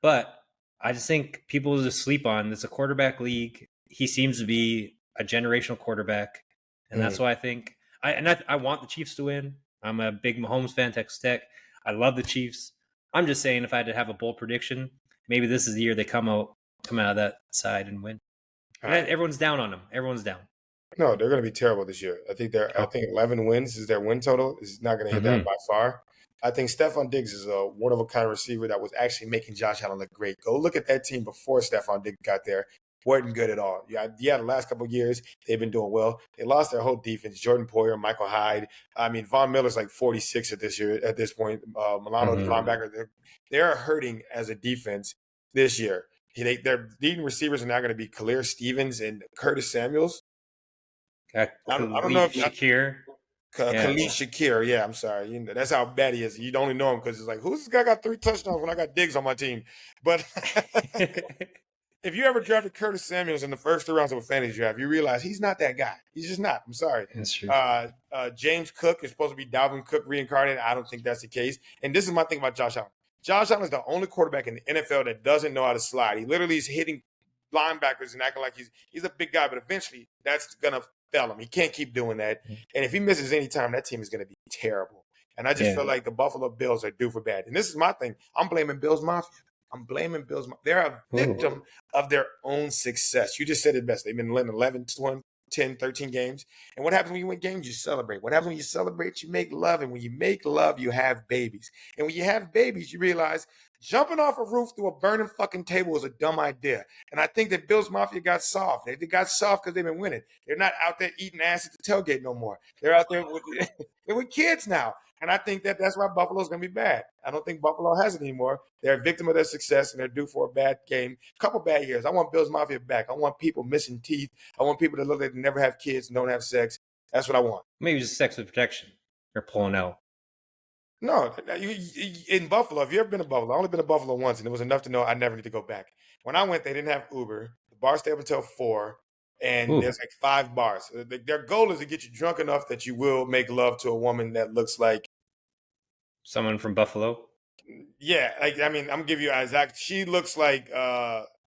But I just think people just sleep on it's a quarterback league. He seems to be a generational quarterback. And that's why I think I want the Chiefs to win. I'm a big Mahomes fan, Texas Tech. I love the Chiefs. I'm just saying if I had to have a bold prediction, maybe this is the year they come out of that side and win. Right. Everyone's down on them. Everyone's down. No, they're going to be terrible this year. I think 11 wins is their win total. Is not going to hit that by far. I think Stephon Diggs is a one-of-a-kind receiver that was actually making Josh Allen look great. Go look at that team before Stephon Diggs got there. Wasn't good at all. Yeah, the last couple of years, they've been doing well. They lost their whole defense. Jordan Poyer, Michael Hyde. I mean, Von Miller's like 46 at this point. Milano, the linebacker, they're hurting as a defense this year. Their leading receivers are now going to be Khalil Stevens and Curtis Samuels. I don't know if Shakir. Khalil Shakir. Yeah, I'm sorry. That's how bad he is. You only know him because it's like, who's this guy got 3 touchdowns when I got Diggs on my team? But if you ever drafted Curtis Samuels in the first 3 rounds of a fantasy draft, you realize he's not that guy. He's just not. I'm sorry. That's true. James Cook is supposed to be Dalvin Cook reincarnated. I don't think that's the case. And this is my thing about Josh Allen. Josh Allen is the only quarterback in the NFL that doesn't know how to slide. He literally is hitting linebackers and acting like he's a big guy, but eventually that's going to fail him. He can't keep doing that. And if he misses any time, that team is going to be terrible. And I just feel like the Buffalo Bills are due for bad. And this is my thing. I'm blaming Bills Mafia. I'm blaming Bills. They're a Ooh. victim of their own success. You just said it best. They've been winning 11, 20, 10, 13 games. And what happens when you win games? You celebrate. What happens when you celebrate? You make love. And when you make love, you have babies. And when you have babies, you realize jumping off a roof through a burning fucking table is a dumb idea. And I think that Bills Mafia got soft. They got soft because they've been winning. They're not out there eating ass at the tailgate no more. They're out there with, they're with kids now. And I think that that's why Buffalo's going to be bad. I don't think Buffalo has it anymore. They're a victim of their success, and they're due for a bad game. A couple bad years. I want Bills Mafia back. I want people missing teeth. I want people that look like they never have kids and don't have sex. That's what I want. Maybe just sex with protection or pulling out. No, in Buffalo, if you've ever been to Buffalo, I've only been to Buffalo once, and it was enough to know I never need to go back. When I went, they didn't have Uber. The bar stayed up until 4, and Ooh. there's like 5 bars. Their goal is to get you drunk enough that you will make love to a woman that looks like Someone from Buffalo. yeah, like I mean, I'm gonna give you Isaac. She looks like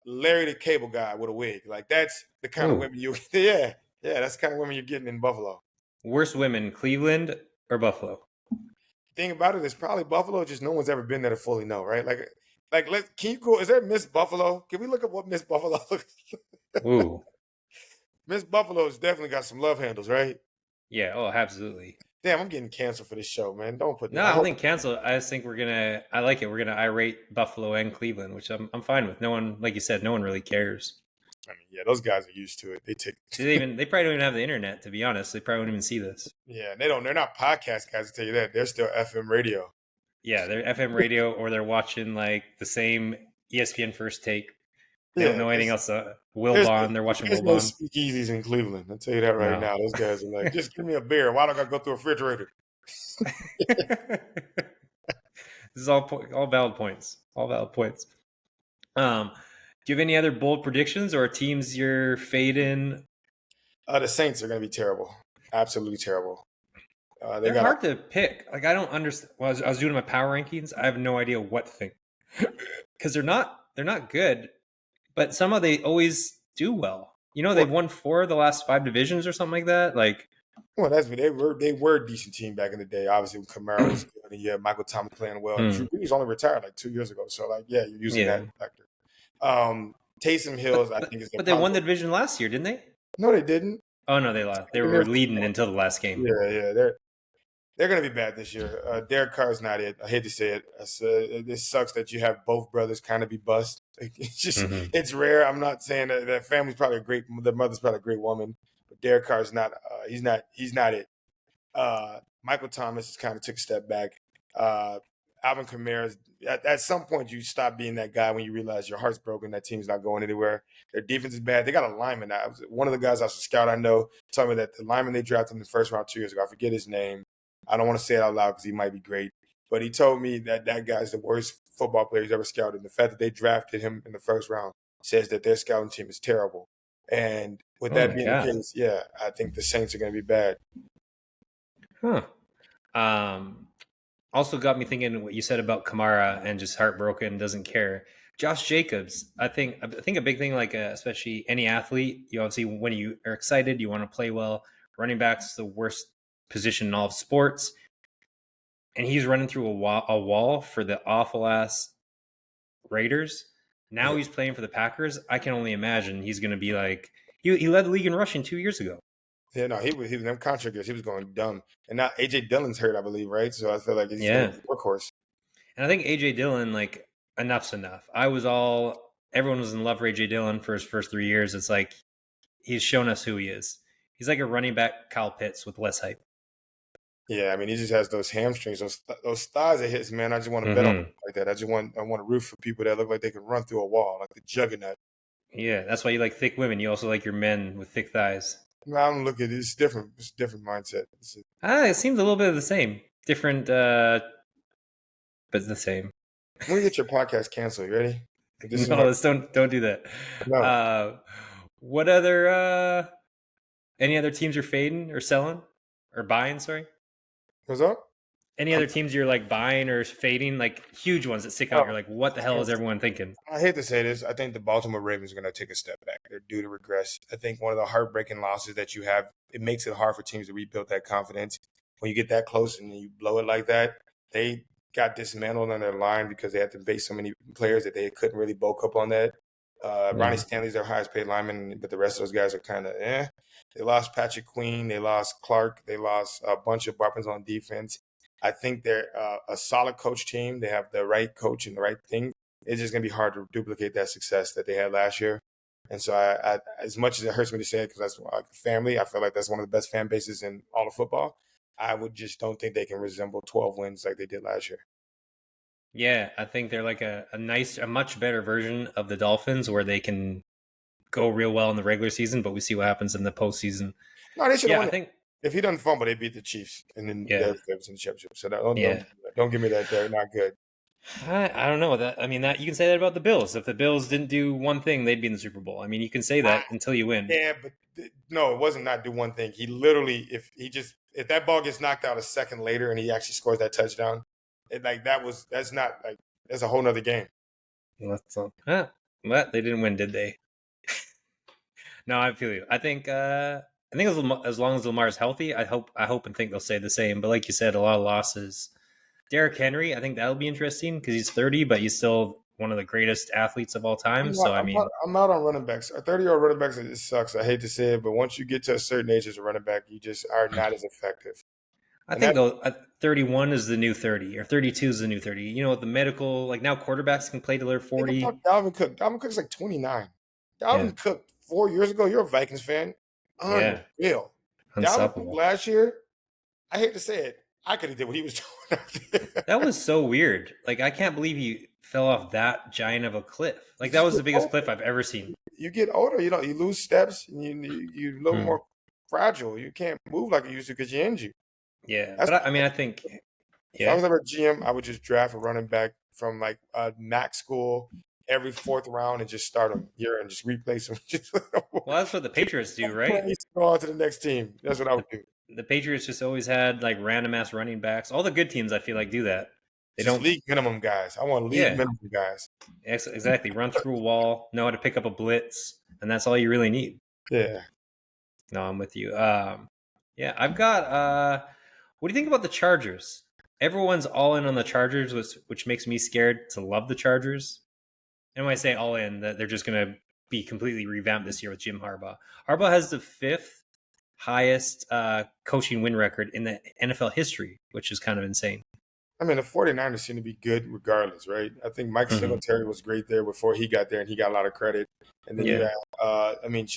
Larry the Cable Guy with a wig. Like that's the kind of Ooh. women you yeah, that's the kind of women you're getting in Buffalo. Worst women, Cleveland or Buffalo? Thing about it is probably Buffalo, just no one's ever been there to fully know, right? Can you go? Is there Miss Buffalo? Can we look up what Miss Buffalo looks like? Ooh. Miss Buffalo's definitely got some love handles, right? Yeah. Oh, absolutely. Damn, I'm getting canceled for this show, man. Don't put No, that. I don't think cancel. I just think I like it. We're gonna irate Buffalo and Cleveland, which I'm fine with. No one, like you said, no one really cares. I mean, yeah, those guys are used to it. They take. They probably don't even have the internet, to be honest. They probably won't even see this. Yeah, they don't. They're not podcast guys. To tell you that, they're still FM radio. Yeah, they're FM radio or they're watching like the same ESPN First Take. They don't know anything else. Will Bond, they're watching Will no Bond. speakeasies in Cleveland. I'll tell you that right now. Those guys are like, just give me a beer. Why don't I go through a refrigerator? This is all valid points. All valid points. Do you have any other bold predictions or teams you're fading? The Saints are going to be terrible. Absolutely terrible. They're hard to pick. Like I don't understand. Well, I was doing my power rankings. I have no idea what to think because they're not good, but somehow they always do well. You know, they've won 4 of the last 5 divisions or something like that. Like, well, they were a decent team back in the day. Obviously, when Kamara was good, and yeah, Michael Thomas playing well. Drew Brees only retired like 2 years ago, so like, yeah, you're using that factor. Taysom Hills, I think, is. But they won the division last year, didn't they? No, they didn't. Oh no, they lost. They were leading until the last game. Yeah, they're going to be bad this year. Derek Carr's not it. I hate to say it. It sucks that you have both brothers kind of be bust. It's just it's rare. I'm not saying that family's probably the mother's probably a great woman, but Derek Carr's not. He's not it. Michael Thomas has kind of took a step back. Alvin Kamara, at some point you stop being that guy when you realize your heart's broken. That team's not going anywhere. Their defense is bad. They got a lineman now. One of the guys I was a scout I know told me that the lineman they drafted in the first round 2 years ago, I forget his name. I don't want to say it out loud because he might be great. But he told me that guy's the worst football player he's ever scouted. The fact that they drafted him in the first round says that their scouting team is terrible. And with that being the case, yeah, I think the Saints are going to be bad. Also got me thinking what you said about Kamara and just heartbroken, doesn't care. Josh Jacobs, I think a big thing, like especially any athlete, you obviously when you are excited, you want to play well. Running back's the worst position in all of sports, and he's running through a wall for the awful ass Raiders. Now he's playing for the Packers. I can only imagine he's going to be like he led the league in rushing 2 years ago. Yeah, no, he was them contract years. He was going dumb, and now AJ Dillon's hurt, I believe, right? So I feel like he's a workhorse. And I think AJ Dillon, like enough's enough. Everyone was in love with AJ Dillon for his first 3 years. It's like he's shown us who he is. He's like a running back Kyle Pitts with less hype. Yeah, I mean, he just has those hamstrings, those thighs that hits, man. I just want to bet on him like that. I want to root for people that look like they can run through a wall, like the juggernaut. Yeah, that's why you like thick women. You also like your men with thick thighs. No, I don't look at it. It's different. It's a different mindset. It seems a little bit of the same. Different, but the same. When you get your podcast canceled, you ready? Don't do that. No. What other any other teams you're fading or selling or buying? Sorry. What's up? Any other teams you're like buying or fading, like huge ones that stick out? You're like, what the hell is everyone thinking? I hate to say this. I think the Baltimore Ravens are going to take a step back. They're due to regress. I think one of the heartbreaking losses that you have, it makes it hard for teams to rebuild that confidence. When you get that close and you blow it like that, they got dismantled on their line because they had to base so many players that they couldn't really bulk up on that. Ronnie Stanley's their highest paid lineman, but the rest of those guys are kind of eh. They lost Patrick Queen. They lost Clark. They lost a bunch of weapons on defense. I think they're a solid coach team. They have the right coach and the right thing. It's just going to be hard to duplicate that success that they had last year. And so, I as much as it hurts me to say it, because that's like family, I feel like that's one of the best fan bases in all of football. I would just don't think they can resemble 12 wins like they did last year. Yeah, I think they're like a much better version of the Dolphins where they can go real well in the regular season, but we see what happens in the postseason. No, they should have Yeah, I won it. think. If he doesn't fumble, they beat the Chiefs, and then Yeah, they're in the championship. So yeah. don't give me that. They're not good. I don't know that. I mean, that you can say that about the Bills. If the Bills didn't do one thing, they'd be in the Super Bowl. I mean, you can say that until you win. Yeah, but no, it wasn't not do one thing. He literally, if that ball gets knocked out a second later and he actually scores that touchdown, that's not like that's a whole nother game. But they didn't win, did they? No, I feel you. I think as long as Lamar's healthy, I hope and think they'll stay the same. But like you said, a lot of losses. Derrick Henry, I think that'll be interesting because he's 30, but he's still one of the greatest athletes of all time. I'm out on running backs. 30-year-old running backs, it sucks. I hate to say it, but once you get to a certain age as a running back, you just are not as effective. I think though 31 is the new 30 or 32 is the new 30. You know, the medical, like now quarterbacks can play till they're 40. Dalvin Cook. Dalvin Cook's like 29. Dalvin Cook 4 years ago, you're a Vikings fan. Unreal. Yeah. Dalvin Cook last year, I hate to say it, I could have did what he was doing out there. That was so weird. Like, I can't believe he fell off that giant of a cliff. Like, that was the biggest cliff I've ever seen. You get older, you lose steps, and you're a little more fragile. You can't move like you used to because you're injured. Yeah, but I think if I was ever a GM, I would just draft a running back from like a MAC school every fourth round and just start him here and just replace him. Well, that's what the Patriots do, right? Go on to the next team. That's what I would do. The Patriots just always had like random ass running backs. All the good teams, I feel like, do that. They don't league minimum guys. I want league minimum guys. Exactly. Run through a wall, know how to pick up a blitz, and that's all you really need. Yeah. No, I'm with you. Yeah, I've got. What do you think about the Chargers? Everyone's all in on the Chargers, which makes me scared to love the Chargers. And when I say all in, that they're just going to be completely revamped this year with Jim Harbaugh. Harbaugh has the 5th highest coaching win record in the NFL history, which is kind of insane. I mean, the 49ers seem to be good regardless, right? I think Mike Singletary was great there before he got there, and he got a lot of credit. And then you have,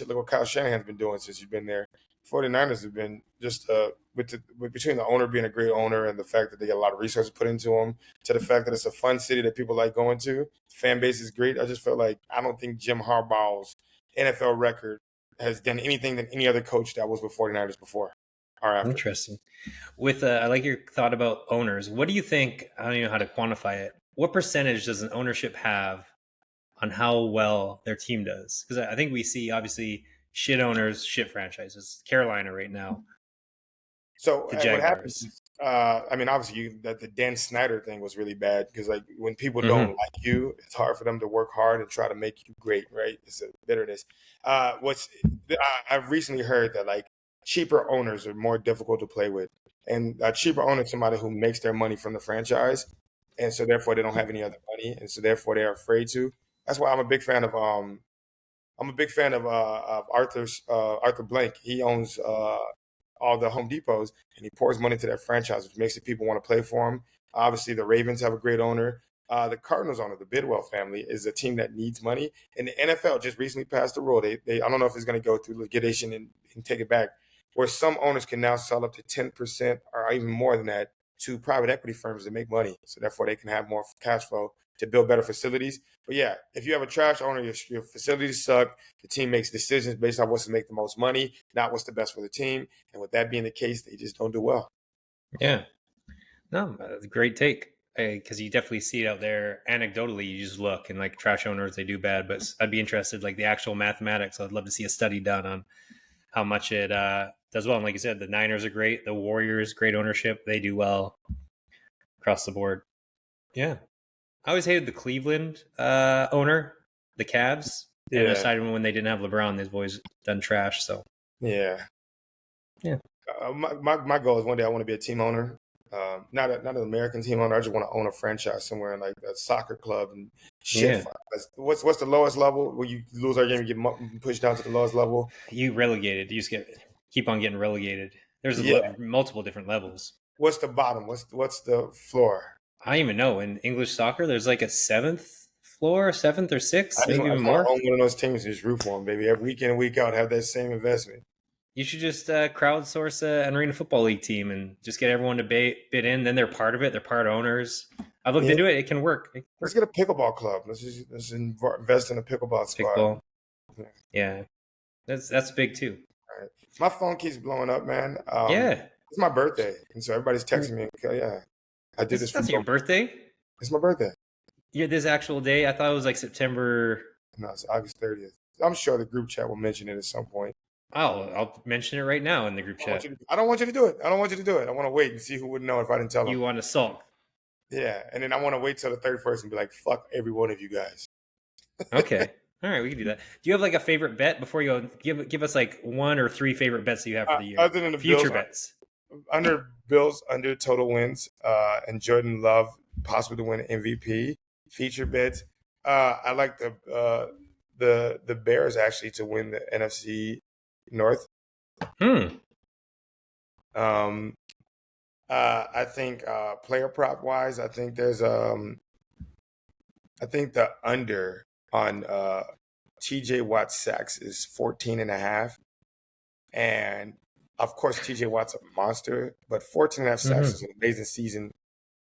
look what Kyle Shanahan's been doing since he's been there. 49ers have been just between the owner being a great owner and the fact that they get a lot of resources put into them, to the fact that it's a fun city that people like going to. Fan base is great. I just felt like I don't think Jim Harbaugh's NFL record has done anything than any other coach that was with 49ers before or after. Interesting. With I like your thought about owners. What do you think? I don't even know how to quantify it. What percentage does an ownership have on how well their team does? Because I think we see obviously shit owners, shit franchises. Carolina right now. So what happens is, obviously the Dan Snyder thing was really bad because like when people don't like you, it's hard for them to work hard and try to make you great, right? It's a bitterness. I've recently heard that like cheaper owners are more difficult to play with, and a cheaper owner is somebody who makes their money from the franchise, and so therefore they don't have any other money, and so therefore they're afraid to. That's why I'm a big fan of Arthur Blank. He owns all the Home Depots, and he pours money into that franchise, which makes the people want to play for him. Obviously, the Ravens have a great owner. The Cardinals owner, the Bidwell family, is a team that needs money. And the NFL just recently passed a rule. They I don't know if it's going to go through liquidation and take it back, where some owners can now sell up to 10% or even more than that to private equity firms to make money. So therefore, they can have more cash flow to build better facilities. But yeah, if you have a trash owner, your facilities suck. The team makes decisions based on what's to make the most money, not what's the best for the team. And with that being the case, they just don't do well. Yeah. No, that's a great take. Because you definitely see it out there anecdotally. You just look and like trash owners, they do bad. But I'd be interested, like the actual mathematics. I'd love to see a study done on how much it does well. And like you said, the Niners are great. The Warriors, great ownership. They do well across the board. Yeah. I always hated the Cleveland owner, the Cavs. Yeah. And aside from when they didn't have LeBron, they've always done trash. So yeah. My goal is one day I want to be a team owner. not an American team owner. I just want to own a franchise somewhere in like a soccer club and shit. Yeah, What's the lowest level where you lose our game and get pushed down to the lowest level? you relegated. You just keep on getting relegated. There's Yeah. multiple different levels. What's the bottom? What's the floor? I don't even know. In English soccer, there's like a seventh floor, seventh or sixth, I just maybe want even to more. own one of those teams and just root for them, baby. Every week in and week out, have that same investment. You should just crowdsource an arena football league team and just get everyone to bid in. Then they're part of it. They're part owners. I've looked Yeah. into it. It can work. Let's get a pickleball club. Let's invest in a pickleball squad. Kickball. Yeah, that's big too. All right. My phone keeps blowing up, man. Yeah, It's my birthday, and so everybody's texting me. Yeah, I did this. That's your birthday. It's my birthday. Yeah, this actual day. I thought it was like September. No, it's August 30th. I'm sure the group chat will mention it at some point. I'll mention it right now in the group chat. I don't want you to do it. I want to wait and see who would know if I didn't tell them. You want to sulk? Yeah, and then I want to wait till the 31st and be like, "Fuck every one of you guys." Okay, all right, we can do that. Do you have like a favorite bet before you go? Give us like 1 or 3 favorite bets that you have for the year. Other than the future Bills, bets. Bills under total wins, and Jordan Love possibly to win MVP. Feature bets. I like the Bears actually to win the NFC North. I think player prop wise, I think there's I think the under on TJ Watt sacks is 14.5. And of course TJ Watt's a monster, but 14.5 sacks is an amazing season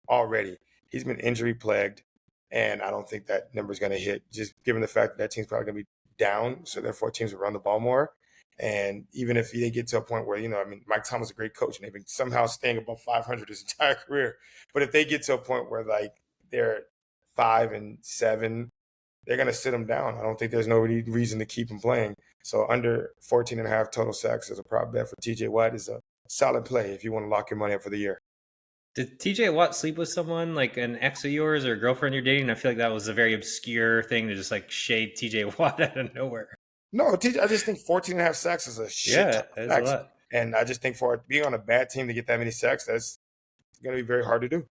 already. He's been injury plagued, and I don't think that number is going to hit, just given the fact that team's probably going to be down, so therefore teams will run the ball more. And even if they get to a point where, Mike Tomlin's a great coach and they've been somehow staying above 500 his entire career. But if they get to a point where like they're 5-7, they're going to sit him down. I don't think there's no reason to keep him playing. So under 14.5 total sacks as a prop bet for TJ Watt is a solid play if you want to lock your money up for the year. Did TJ Watt sleep with someone like an ex of yours or a girlfriend you're dating? I feel like that was a very obscure thing to just like shade TJ Watt out of nowhere. No, I just think 14.5 sacks is a shit. Yeah, that's a lot. And I just think for being on a bad team to get that many sacks, that's going to be very hard to do.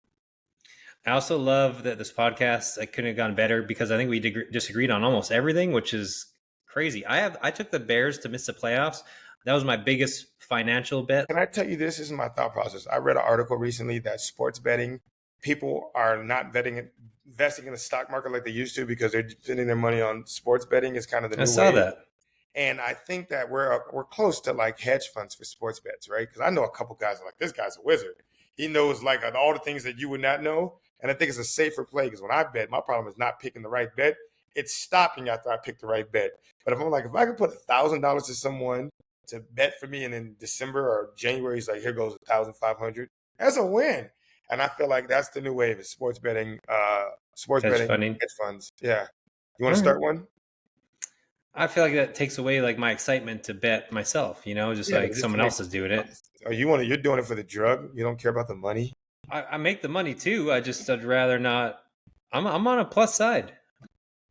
I also love that this podcast, I couldn't have gone better because I think we disagreed on almost everything, which is crazy. I took the Bears to miss the playoffs. That was my biggest financial bet. Can I tell you this? This is my thought process. I read an article recently that sports betting, people are not investing in the stock market like they used to because they're spending their money on sports betting. Is kind of the new way. I saw that. And I think that we're close to like hedge funds for sports bets, right? Because I know a couple guys are like, this guy's a wizard. He knows like all the things that you would not know. And I think it's a safer play because when I bet, my problem is not picking the right bet. It's stopping after I pick the right bet. But if I could put $1,000 to someone to bet for me, and in December or January, he's like, here goes 1,500. That's a win. And I feel like that's the new wave is sports betting, hedge funds. Yeah. You want to start one? I feel like that takes away like my excitement to bet myself, just someone else is doing it. You're doing it for the drug. You don't care about the money. I make the money too. I'd rather not. I'm on a plus side.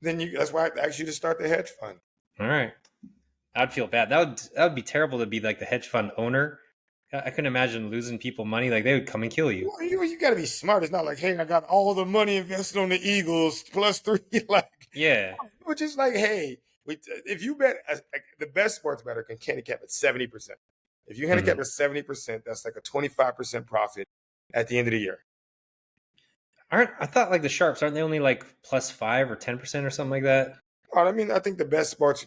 Then that's why I asked you to start the hedge fund. All right. I'd feel bad. That would be terrible to be like the hedge fund owner. I couldn't imagine losing people money. Like they would come and kill you. Well, you got to be smart. It's not like, hey, I got all the money invested on the Eagles +3. Yeah. Which is like, hey, if you bet, the best sports bettor can handicap at 70%. If you handicap at 70%, that's like a 25% profit at the end of the year. I thought like the sharps, aren't they only like +5 or 10% or something like that? I mean, I think the best ones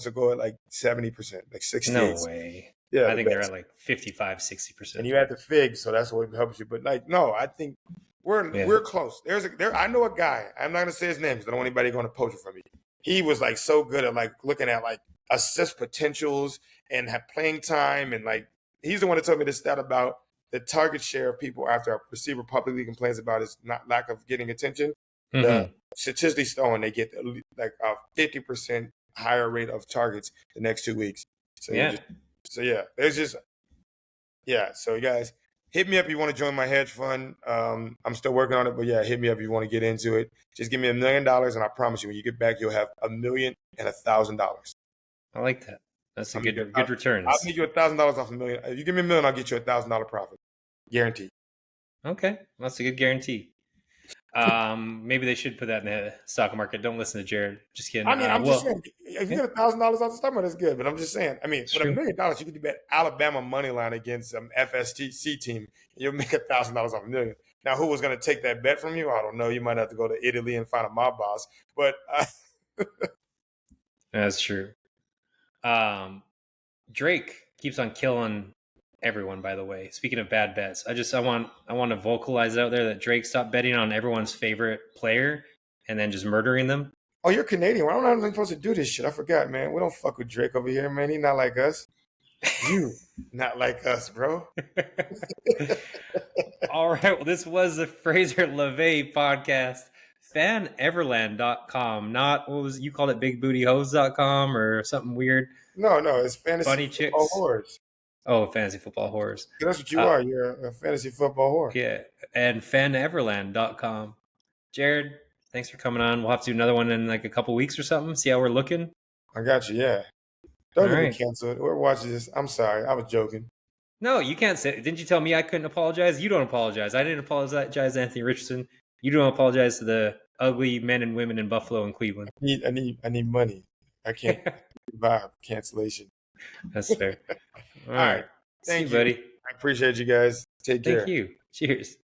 will go at like 70%, like 60. No way. Yeah, I think they're at like 55, 60%. And you had the fig, so that's what helps you. But like, no, I think we're close. I know a guy. I'm not gonna say his name because I don't want anybody going to poach it from me. He was like so good at like looking at like assist potentials and have playing time, and like he's the one that told me this stat about the target share of people after a receiver publicly complains about his lack of getting attention. The statistically showing they get like a 50% higher rate of targets the next 2 weeks. So So you guys hit me up if you want to join my hedge fund. I'm still working on it, but yeah, hit me up if you want to get into it. Just give me $1 million, and I promise you, when you get back, you'll have $1,000,000. I like that. That's a good returns. I'll give you $1,000 off $1 million. If you give me $1 million, I'll get you $1,000 profit, guaranteed. Okay, that's a good guarantee. Maybe they should put that in the stock market. Don't listen to Jared. Just kidding. I mean, I'm just saying, if you Yeah, get $1,000 off the stock market, that's good. But I'm just saying, I mean, it's with $1 true. million, you could bet Alabama money line against some FSTC team, and you'll make $1,000 off $1 million. Now, who was going to take that bet from you? I don't know. You might have to go to Italy and find a mob boss. But That's true. Drake keeps on killing everyone. By the way, speaking of bad bets, I want to vocalize it out there that Drake stopped betting on everyone's favorite player and then just murdering them. oh, you're Canadian. Why am I supposed to do this shit? I forgot, man. We don't fuck with Drake over here, man. He not like us. You not like us, bro. All right. Well, this was the Fraser LeVay podcast. Faneverland.com. Not, what was, you called it bigbootyhose.com or something weird? No, it's fantasy Bunny football chicks. whores. Oh, fantasy football horrors. That's what you are. You're a fantasy football whore. Yeah. And faneverland.com. Jared, thanks for coming on. We'll have to do another one in like a couple weeks or something. See how we're looking. I got you. Yeah. Don't All get me right. canceled. We're watching this. I'm sorry. I was joking. No, you can't say. Didn't you tell me I couldn't apologize? You don't apologize. I didn't apologize to Anthony Richardson. You don't apologize to the ugly men and women in Buffalo and Cleveland. I need money. I can't survive cancellation. That's fair. All All right. right. Thank See you, you, buddy. I appreciate you guys. Take care. Thank you. Cheers.